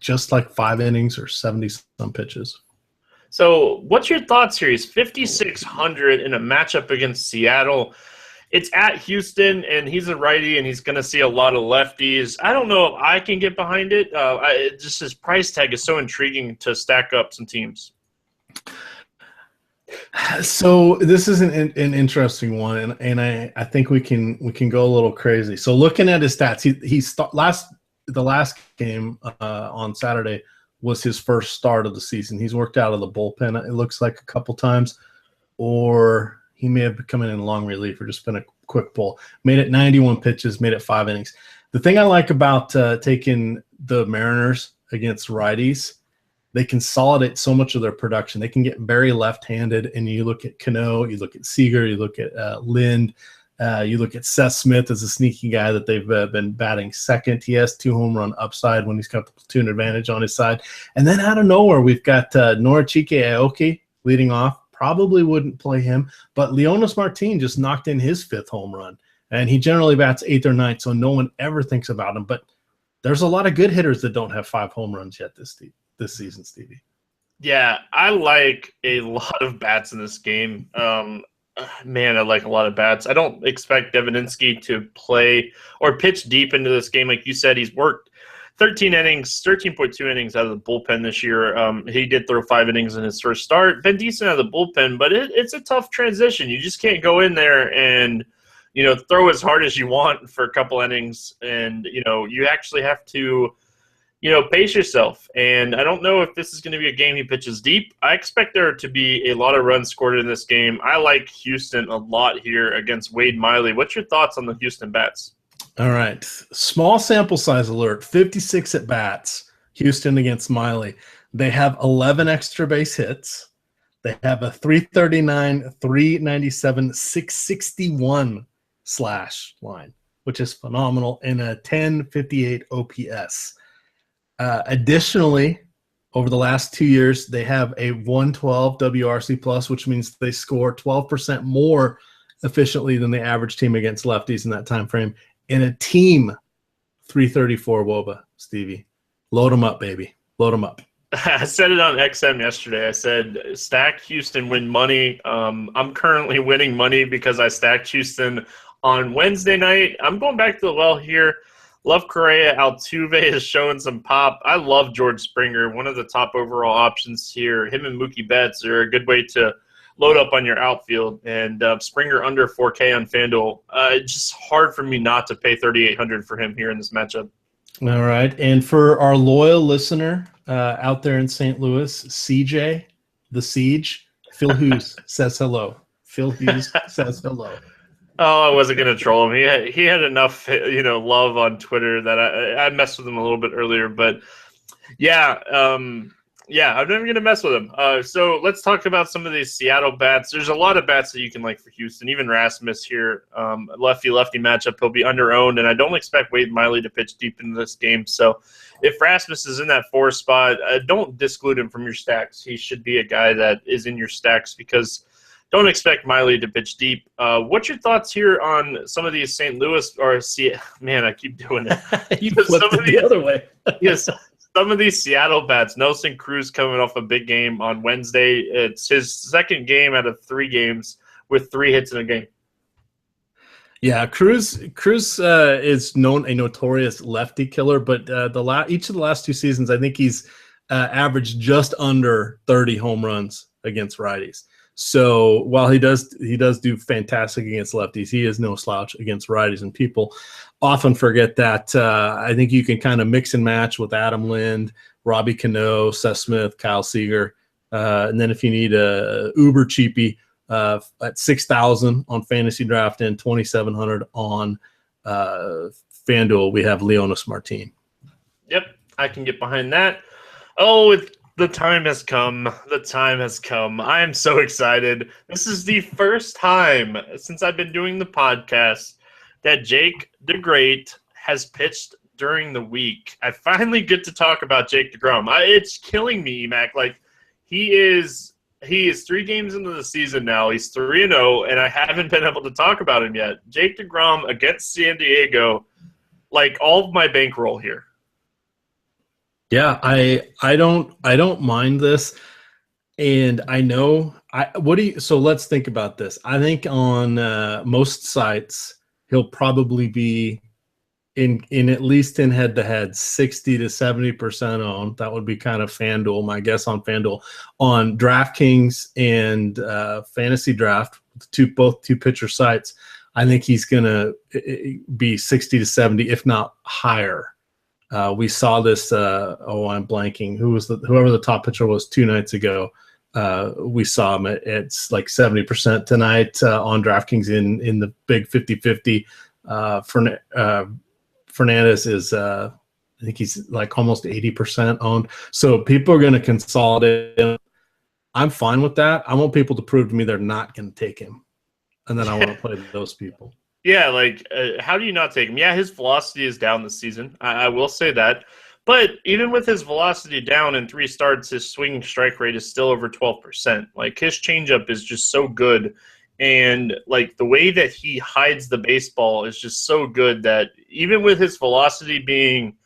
[SPEAKER 2] just like 5 innings or 70-some pitches.
[SPEAKER 1] So, what's your thoughts here? He's 5,600 in a matchup against Seattle. It's at Houston, and he's a righty, and he's going to see a lot of lefties. I don't know if I can get behind it. Just his price tag is so intriguing to stack up some teams.
[SPEAKER 2] So this is an interesting one, and I think we can go a little crazy. So looking at his stats, the last game on Saturday was his first start of the season. He's worked out of the bullpen, it looks like, a couple times, or he may have come in long relief or just been a quick pull. Made it 91 pitches, made it 5 innings. The thing I like about taking the Mariners against righties, they consolidate so much of their production. They can get very left-handed, and you look at Cano, you look at Seager, you look at Lind, you look at Seth Smith as a sneaky guy that they've been batting second. He has 2 home run upside when he's got the platoon advantage on his side. And then out of nowhere, we've got Norichike Aoki leading off. Probably wouldn't play him, but Leonis Martin just knocked in his 5th home run, and he generally bats 8th or 9th, so no one ever thinks about him. But there's a lot of good hitters that don't have 5 home runs yet this season, Stevie.
[SPEAKER 1] Yeah, I like a lot of bats in this game. Man, I like a lot of bats. I don't expect Deveninski to play or pitch deep into this game. Like you said, he's worked 13.2 innings out of the bullpen this year. He did throw 5 innings in his first start. Been decent out of the bullpen, but it's a tough transition. You just can't go in there and, throw as hard as you want for a couple innings. And, you actually have to, pace yourself. And I don't know if this is going to be a game he pitches deep. I expect there to be a lot of runs scored in this game. I like Houston a lot here against Wade Miley. What's your thoughts on the Houston bats?
[SPEAKER 2] All right. Small sample size alert. 56 at bats. Houston against Miley. They have 11 extra base hits. They have a 339, 397, 661 slash line, which is phenomenal, and a 1058 OPS. Additionally, Over the last 2 years, they have a 112 WRC plus, which means they score 12% more efficiently than the average team against lefties in that time frame. And a team 334 WOBA, Stevie. Load them up, baby. Load them up.
[SPEAKER 1] I said it on XM yesterday. I said, stack Houston, win money. I'm currently winning money because I stacked Houston on Wednesday night. I'm going back to the well here. Love Correa. Altuve is showing some pop. I love George Springer, one of the top overall options here. Him and Mookie Betts are a good way to load up on your outfield. And Springer under 4K on FanDuel. It's just hard for me not to pay $3,800 for him here in this matchup.
[SPEAKER 2] All right. And for our loyal listener out there in St. Louis, CJ, the Siege, Phil Hughes says hello. Phil Hughes says hello.
[SPEAKER 1] Oh, I wasn't going to troll him. He had enough, love on Twitter that I messed with him a little bit earlier. But, yeah, I'm never going to mess with him. So let's talk about some of these Seattle bats. There's a lot of bats that you can like for Houston. Even Rasmus here, lefty-lefty matchup. He'll be under-owned, and I don't expect Wade Miley to pitch deep into this game. So if Rasmus is in that 4 spot, don't disclude him from your stacks. He should be a guy that is in your stacks because – don't expect Miley to pitch deep. What's your thoughts here on some of these St. Louis man, I keep doing it.
[SPEAKER 2] You flipped it the other way.
[SPEAKER 1] Yes, some of these Seattle bats. Nelson Cruz coming off a big game on Wednesday. It's his second game out of 3 games with 3 hits in a game.
[SPEAKER 2] Yeah, Cruz is a notorious lefty killer, but each of the last 2 seasons, I think he's averaged just under 30 home runs against righties. So while he does do fantastic against lefties, he is no slouch against righties, and people often forget that. I think you can kind of mix and match with Adam Lind, Robbie Cano, Seth Smith, Kyle Seager, and then if you need a uber cheapie at 6,000 on Fantasy Draft and 2,700 on FanDuel, we have Leonys Martin.
[SPEAKER 1] Yep, I can get behind that. Oh, the time has come. The time has come. I am so excited. This is the first time since I've been doing the podcast that Jake DeGreat has pitched during the week. I finally get to talk about Jake DeGrom. It's killing me, Mac. Like, he is 3 games into the season now. He's 3-0, and I haven't been able to talk about him yet. Jake DeGrom against San Diego, like all of my bankroll here.
[SPEAKER 2] Yeah, I don't mind this, and I know so let's think about this. I think on most sites he'll probably be in at least in head-to-head 60 to 70% owned. That would be kind of FanDuel, my guess on FanDuel. On DraftKings and Fantasy Draft, both two pitcher sites, I think he's gonna be 60 to 70, if not higher. We saw this. I'm blanking. Whoever the top pitcher was 2 nights ago. We saw him it's like 70% tonight on DraftKings in the big 50-50. Fernandez is I think he's like almost 80% owned. So people are going to consolidate. I'm fine with that. I want people to prove to me they're not going to take him, and then I want to play those people.
[SPEAKER 1] Yeah, like, how do you not take him? Yeah, his velocity is down this season. I will say that. But even with his velocity down in 3 starts, his swinging strike rate is still over 12%. Like, his changeup is just so good. And, like, the way that he hides the baseball is just so good that even with his velocity being,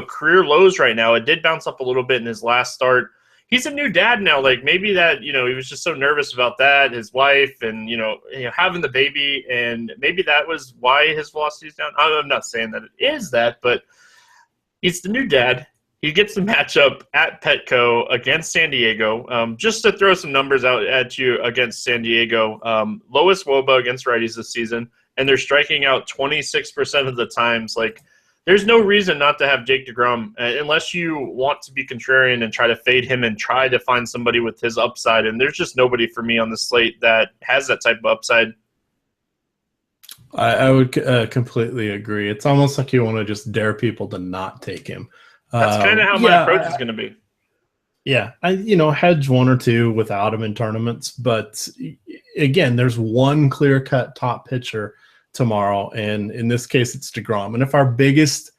[SPEAKER 1] career lows right now, it did bounce up a little bit in his last start. He's a new dad now. Like, maybe that, he was just so nervous about that, his wife, and, having the baby, and maybe that was why his velocity is down. I'm not saying that it is that, but he's the new dad. He gets the matchup at Petco against San Diego. Just to throw some numbers out at you against San Diego, lowest WOBA against righties this season, and they're striking out 26% of the times. Like, there's no reason not to have Jake DeGrom unless you want to be contrarian and try to fade him and try to find somebody with his upside. And there's just nobody for me on the slate that has that type of upside.
[SPEAKER 2] I would completely agree. It's almost like you want to just dare people to not take him.
[SPEAKER 1] That's kind of how my approach is going to be.
[SPEAKER 2] Yeah, hedge 1 or 2 without him in tournaments. But again, there's one clear-cut top pitcher tomorrow, and in this case, it's DeGrom. And if our biggest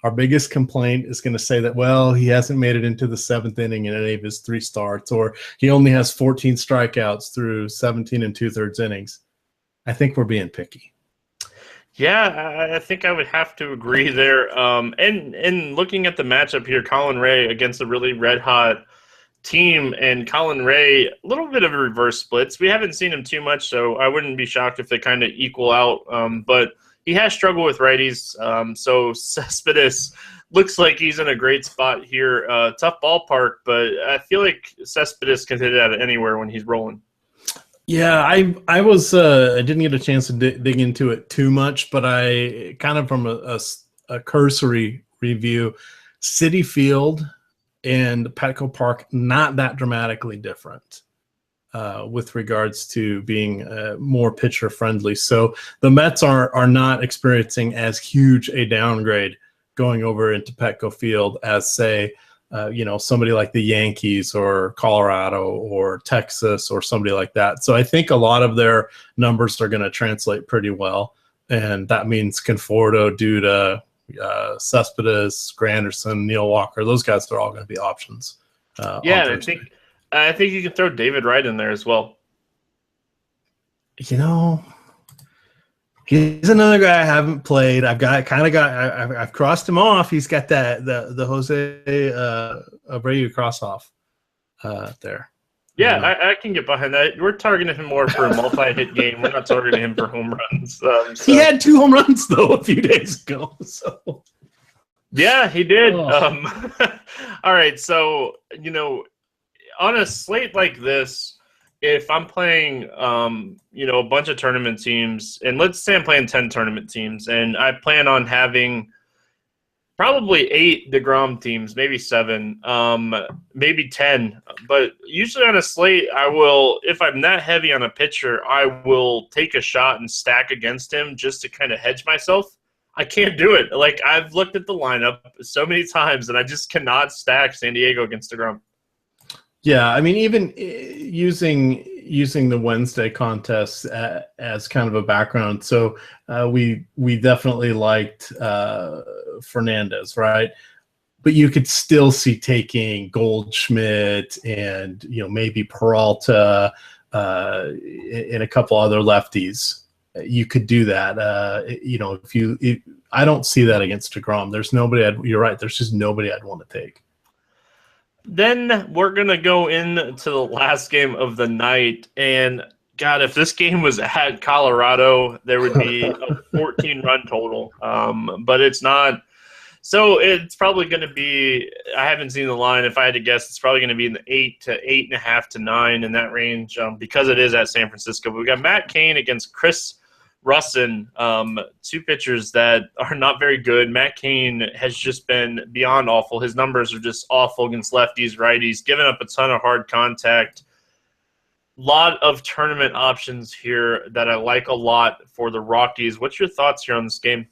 [SPEAKER 2] our biggest complaint is going to say that, well, he hasn't made it into the 7th inning in any of his 3 starts, or he only has 14 strikeouts through 17 2/3 innings. I think we're being picky.
[SPEAKER 1] Yeah, I think I would have to agree there. And looking at the matchup here, Colin Ray against a really red-hot team, and Colin Ray, a little bit of a reverse splits. We haven't seen him too much, so I wouldn't be shocked if they kind of equal out. But he has struggled with righties, so Cespedes looks like he's in a great spot here. Tough ballpark, but I feel like Cespedes can hit it out of anywhere when he's rolling.
[SPEAKER 2] Yeah, I was I didn't get a chance to dig into it too much, but I kind of from a cursory review, Citi Field and Petco Park not that dramatically different with regards to being more pitcher friendly. So the Mets are not experiencing as huge a downgrade going over into Petco Field as, say, somebody like the Yankees or Colorado or Texas or somebody like that. So I think a lot of their numbers are going to translate pretty well. And that means Conforto, Duda, Cespedes, Granderson, Neil Walker, those guys are all going to be options.
[SPEAKER 1] Yeah, I think you can throw David Wright in there as well.
[SPEAKER 2] He's another guy I haven't played. I've crossed him off. He's got the Jose Abreu cross off there.
[SPEAKER 1] Yeah, I can get behind that. We're targeting him more for a multi-hit game. We're not targeting him for home runs. So.
[SPEAKER 2] He had 2 home runs though a few days ago. So
[SPEAKER 1] yeah, he did. Oh. All right, so on a slate like this, if I'm playing, a bunch of tournament teams, and let's say I'm playing 10 tournament teams, and I plan on having probably 8 DeGrom teams, maybe 7, maybe 10. But usually on a slate, I will, if I'm that heavy on a pitcher, I will take a shot and stack against him just to kind of hedge myself. I can't do it. Like, I've looked at the lineup so many times, and I just cannot stack San Diego against DeGrom.
[SPEAKER 2] Yeah, I mean, even using the Wednesday contest as kind of a background. So we definitely liked Fernandez, right? But you could still see taking Goldschmidt and maybe Peralta and a couple other lefties. You could do that. I don't see that against DeGrom. There's nobody. You're right. There's just nobody I'd want to take.
[SPEAKER 1] Then we're going to go into the last game of the night. And, God, if this game was at Colorado, there would be a 14-run total. But it's not. So it's probably going to be – I haven't seen the line. If I had to guess, it's probably going to be in the 8 to 8.5 to 9 in that range because it is at San Francisco. But we got Matt Cain against Chris Russin, 2 pitchers that are not very good. Matt Cain has just been beyond awful. His numbers are just awful against lefties, righties, giving up a ton of hard contact. Lot of tournament options here that I like a lot for the Rockies. What's your thoughts here on this game?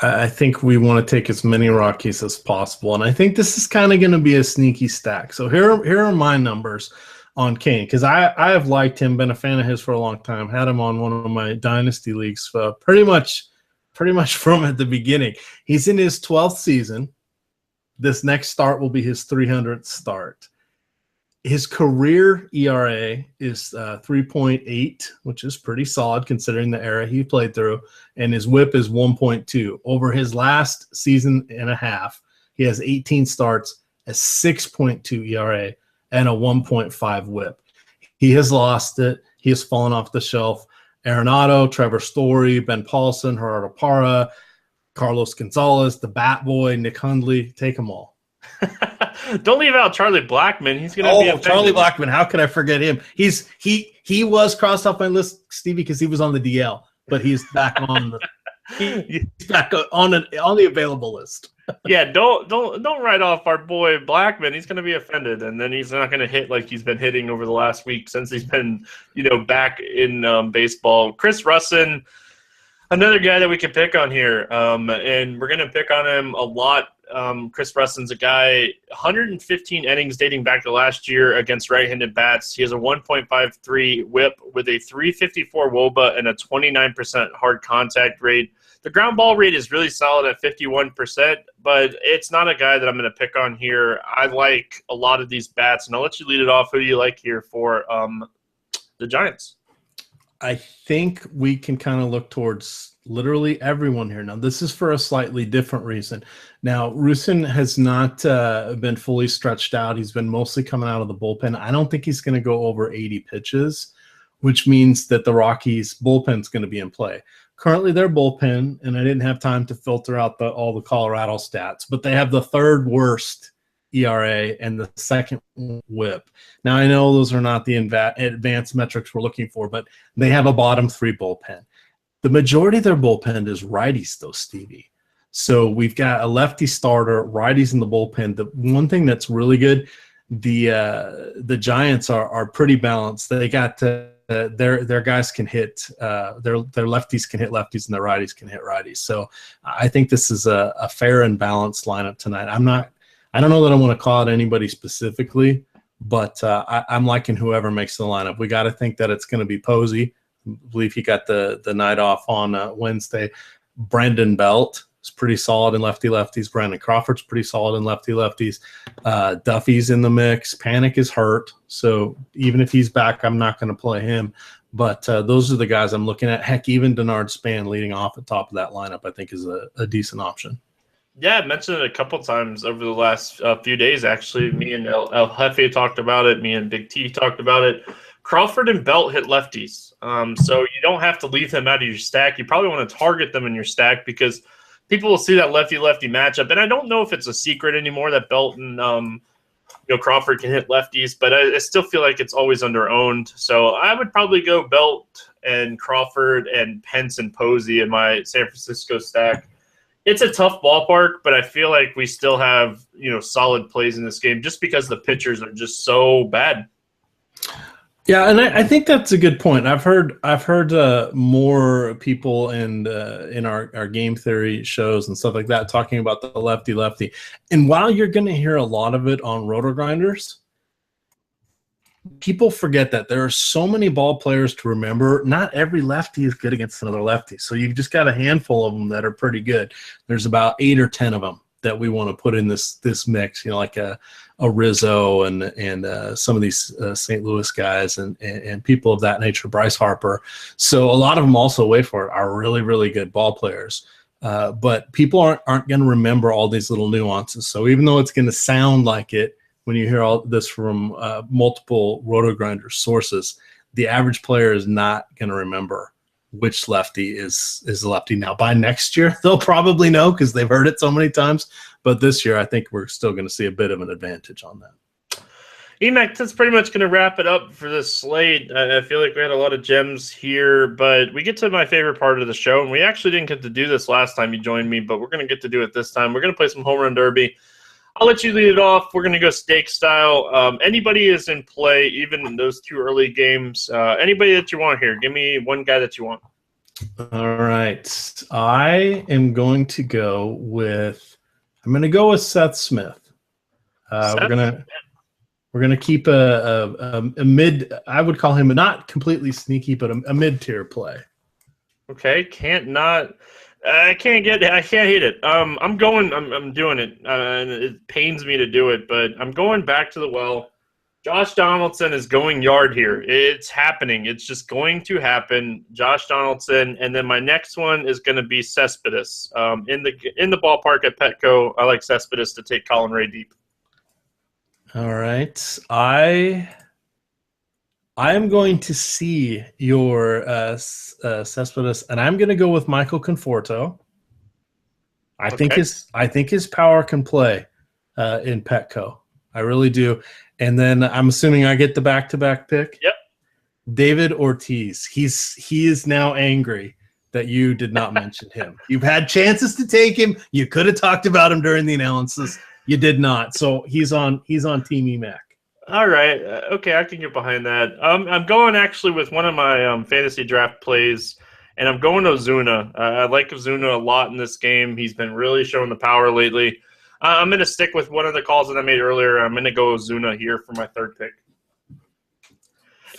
[SPEAKER 2] I think we want to take as many Rockies as possible, and I think this is kind of going to be a sneaky stack. So here are my numbers on Cain, because I have liked him, been a fan of his for a long time, had him on one of my dynasty leagues pretty much from at the beginning. He's in his 12th season. This next start will be his 300th start. His career ERA is 3.8, which is pretty solid considering the era he played through, and his WHIP is 1.2. Over his last season and a half, he has 18 starts, a 6.2 ERA, and a 1.5 WHIP. He has lost it. He has fallen off the shelf. Arenado, Trevor Story, Ben Paulson, Gerardo Parra, Carlos Gonzalez, the Bat Boy, Nick Hundley, take them all.
[SPEAKER 1] Don't leave out Charlie Blackmon. He's going to be offended.
[SPEAKER 2] Charlie Blackmon. How could I forget him? He was crossed off my list, Stevie, because he was on the DL, but he's back on the he's back on the available list.
[SPEAKER 1] Yeah, don't write off our boy Blackmon. He's going to be offended, and then he's not going to hit like he's been hitting over the last week since he's been, back in baseball. Chris Russin, another guy that we can pick on here, and we're going to pick on him a lot Chris Russin's a guy, 115 innings dating back to last year against right-handed bats. He has a 1.53 whip with a 354 WOBA and a 29% hard contact rate. The ground ball rate is really solid at 51%, but it's not a guy that I'm going to pick on here. I like a lot of these bats, and I'll let you lead it off. Who do you like here for the Giants?
[SPEAKER 2] I think we can kind of look towards literally everyone here. Now, this is for a slightly different reason. Now, Russin has not been fully stretched out. He's been mostly coming out of the bullpen. I don't think he's going to go over 80 pitches, which means that the Rockies' bullpen is going to be in play. Currently, their bullpen, and I didn't have time to filter out all the Colorado stats, but they have the third worst ERA and the second whip. Now, I know those are not the advanced metrics we're looking for, but they have a bottom three bullpen. The majority of their bullpen is righties, though, Stevie. So we've got a lefty starter, righties in the bullpen. The one thing that's really good, the Giants are pretty balanced. They got their guys can hit their lefties can hit lefties and their righties can hit righties. So I think this is a fair and balanced lineup tonight. I don't know that I want to call it anybody specifically, but I'm liking whoever makes the lineup. We got to think that it's going to be Posey. I believe he got the night off on Wednesday. Brandon Belt is pretty solid in lefty-lefties. Brandon Crawford's pretty solid in lefty-lefties. Duffy's in the mix. Panic is hurt, so even if he's back, I'm not going to play him. But those are the guys I'm looking at. Heck, even Denard Span leading off at top of that lineup, I think is a decent option.
[SPEAKER 1] Yeah, I mentioned it a couple times over the last few days, actually. Me and El Jefe talked about it. Me and Big T talked about it. Crawford and Belt hit lefties, so you don't have to leave them out of your stack. You probably want to target them in your stack because people will see that lefty-lefty matchup. And I don't know if it's a secret anymore that Belt and Crawford can hit lefties, but I still feel like it's always under-owned. So I would probably go Belt and Crawford and Pence and Posey in my San Francisco stack. It's a tough ballpark, but I feel like we still have, solid plays in this game just because the pitchers are just so bad.
[SPEAKER 2] Yeah, and I think that's a good point. I've heard more people in our game theory shows and stuff like that talking about the lefty. And while you're going to hear a lot of it on RotoGrinders, people forget that there are so many ball players to remember. Not every lefty is good against another lefty. So you've just got a handful of them that are pretty good. There's about 8 or 10 of them that we want to put in this mix, like a Rizzo and some of these St. Louis guys and people of that nature, Bryce Harper. So a lot of them also, wait for it, are really, really good ball players. But people aren't going to remember all these little nuances. So even though it's going to sound like it, when you hear all this from multiple RotoGrinder sources, the average player is not going to remember which lefty is the lefty. Now, by next year, they'll probably know because they've heard it so many times. But this year, I think we're still going to see a bit of an advantage on that.
[SPEAKER 1] Emac, that's pretty much going to wrap it up for this slate. I feel like we had a lot of gems here, but we get to my favorite part of the show, and we actually didn't get to do this last time you joined me, but we're going to get to do it this time. We're going to play some Home Run Derby. I'll let you lead it off. We're going to go stake style. Anybody is in play, even in those 2 early games. Anybody that you want here. Give me one guy that you want.
[SPEAKER 2] All right. I am going to go with Seth Smith. We're gonna keep a mid. I would call him not completely sneaky, but a mid-tier play.
[SPEAKER 1] Okay, I can't hit it. I'm doing it, and it pains me to do it, but I'm going back to the well. Josh Donaldson is going yard here. It's happening. It's just going to happen. Josh Donaldson, and then my next one is going to be Cespedes. In the ballpark at Petco, I like Cespedes to take Colin Ray deep.
[SPEAKER 2] All right, I am going to see your Cespedes, and I'm going to go with Michael Conforto. I think his power can play in Petco. I really do. And then I'm assuming I get the back-to-back pick.
[SPEAKER 1] Yep.
[SPEAKER 2] David Ortiz. He is now angry that you did not mention him. You've had chances to take him. You could have talked about him during the analysis. You did not. So he's on Team EMAC.
[SPEAKER 1] All right. Okay, I can get behind that. I'm going actually with one of my fantasy draft plays, and I'm going Ozuna. I like Ozuna a lot in this game. He's been really showing the power lately. I'm going to stick with one of the calls that I made earlier. I'm going to go Ozuna here for my third pick.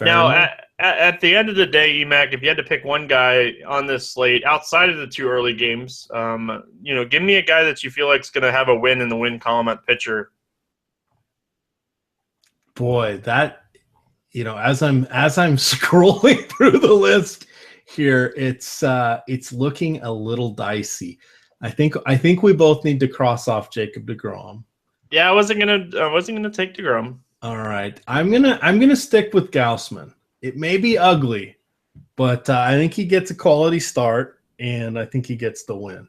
[SPEAKER 1] Now, at the end of the day, EMAC, if you had to pick one guy on this slate outside of the two early games, give me a guy that you feel like is going to have a win in the win column at pitcher.
[SPEAKER 2] Boy, that as I'm scrolling through the list here, it's looking a little dicey. I think we both need to cross off Jacob deGrom.
[SPEAKER 1] Yeah, I wasn't gonna take deGrom.
[SPEAKER 2] All right, I'm gonna stick with Gausman. It may be ugly, but I think he gets a quality start, and I think he gets the win.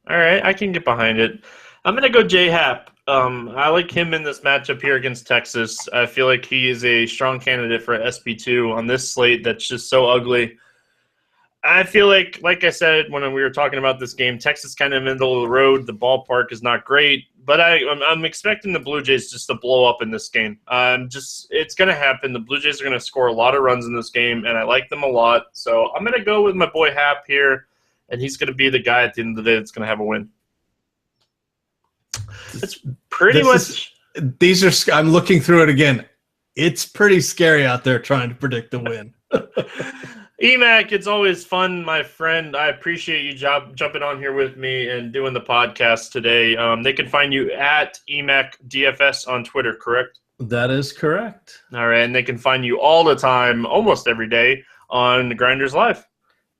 [SPEAKER 1] All right, I can get behind it. I'm gonna go J Happ. I like him in this matchup here against Texas. I feel like he is a strong candidate for SP2 on this slate that's just so ugly. I feel like I said when we were talking about this game, Texas kind of middle of the road. The ballpark is not great, but I'm expecting the Blue Jays just to blow up in this game. It's going to happen. The Blue Jays are going to score a lot of runs in this game, and I like them a lot. So I'm going to go with my boy Happ here, and he's going to be the guy at the end of the day that's going to have a win. It's pretty much.
[SPEAKER 2] I'm looking through it again. It's pretty scary out there trying to predict the win.
[SPEAKER 1] EMAC, it's always fun, my friend. I appreciate you jumping on here with me and doing the podcast today. They can find you at EMAC DFS on Twitter, correct?
[SPEAKER 2] That is correct.
[SPEAKER 1] All right, and they can find you all the time, almost every day, on Grinders Live.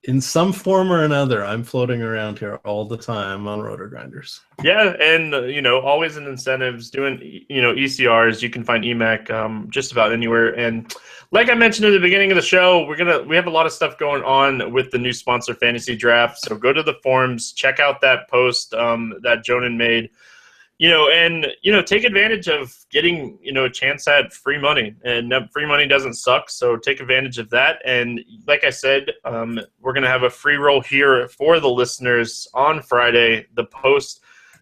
[SPEAKER 2] In some form or another, I'm floating around here all the time on Roto Grinders.
[SPEAKER 1] Yeah, and always in incentives, doing ECRs. You can find EMAC just about anywhere. And like I mentioned at the beginning of the show, we have a lot of stuff going on with the new sponsor Fantasy Draft. So go to the forums, check out that post that Jonan made. Take advantage of getting, a chance at free money. And free money doesn't suck, so take advantage of that. And like I said, we're going to have a free roll here for the listeners on Friday. The post,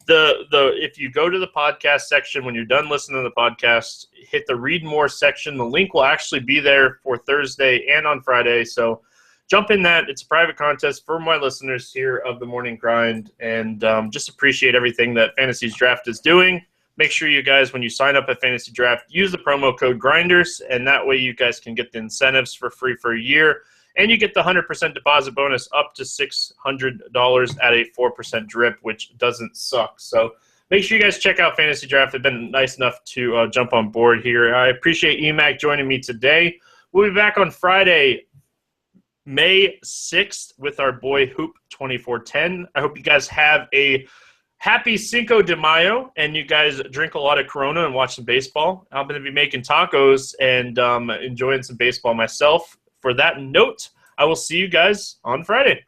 [SPEAKER 1] if you go to the podcast section, when you're done listening to the podcast, hit the read more section. The link will actually be there for Thursday and on Friday. So jump in that. It's a private contest for my listeners here of the Morning Grind, and just appreciate everything that Fantasy Draft is doing. Make sure you guys, when you sign up at Fantasy Draft, use the promo code GRINDERS, and that way you guys can get the incentives for free for a year, and you get the 100% deposit bonus up to $600 at a 4% drip, which doesn't suck. So make sure you guys check out Fantasy Draft. They've been nice enough to jump on board here. I appreciate EMAC joining me today. We'll be back on Friday, May 6th with our boy Hoop 2410. I hope you guys have a happy Cinco de Mayo and you guys drink a lot of Corona and watch some baseball. I'm going to be making tacos and enjoying some baseball myself. For that note, I will see you guys on Friday.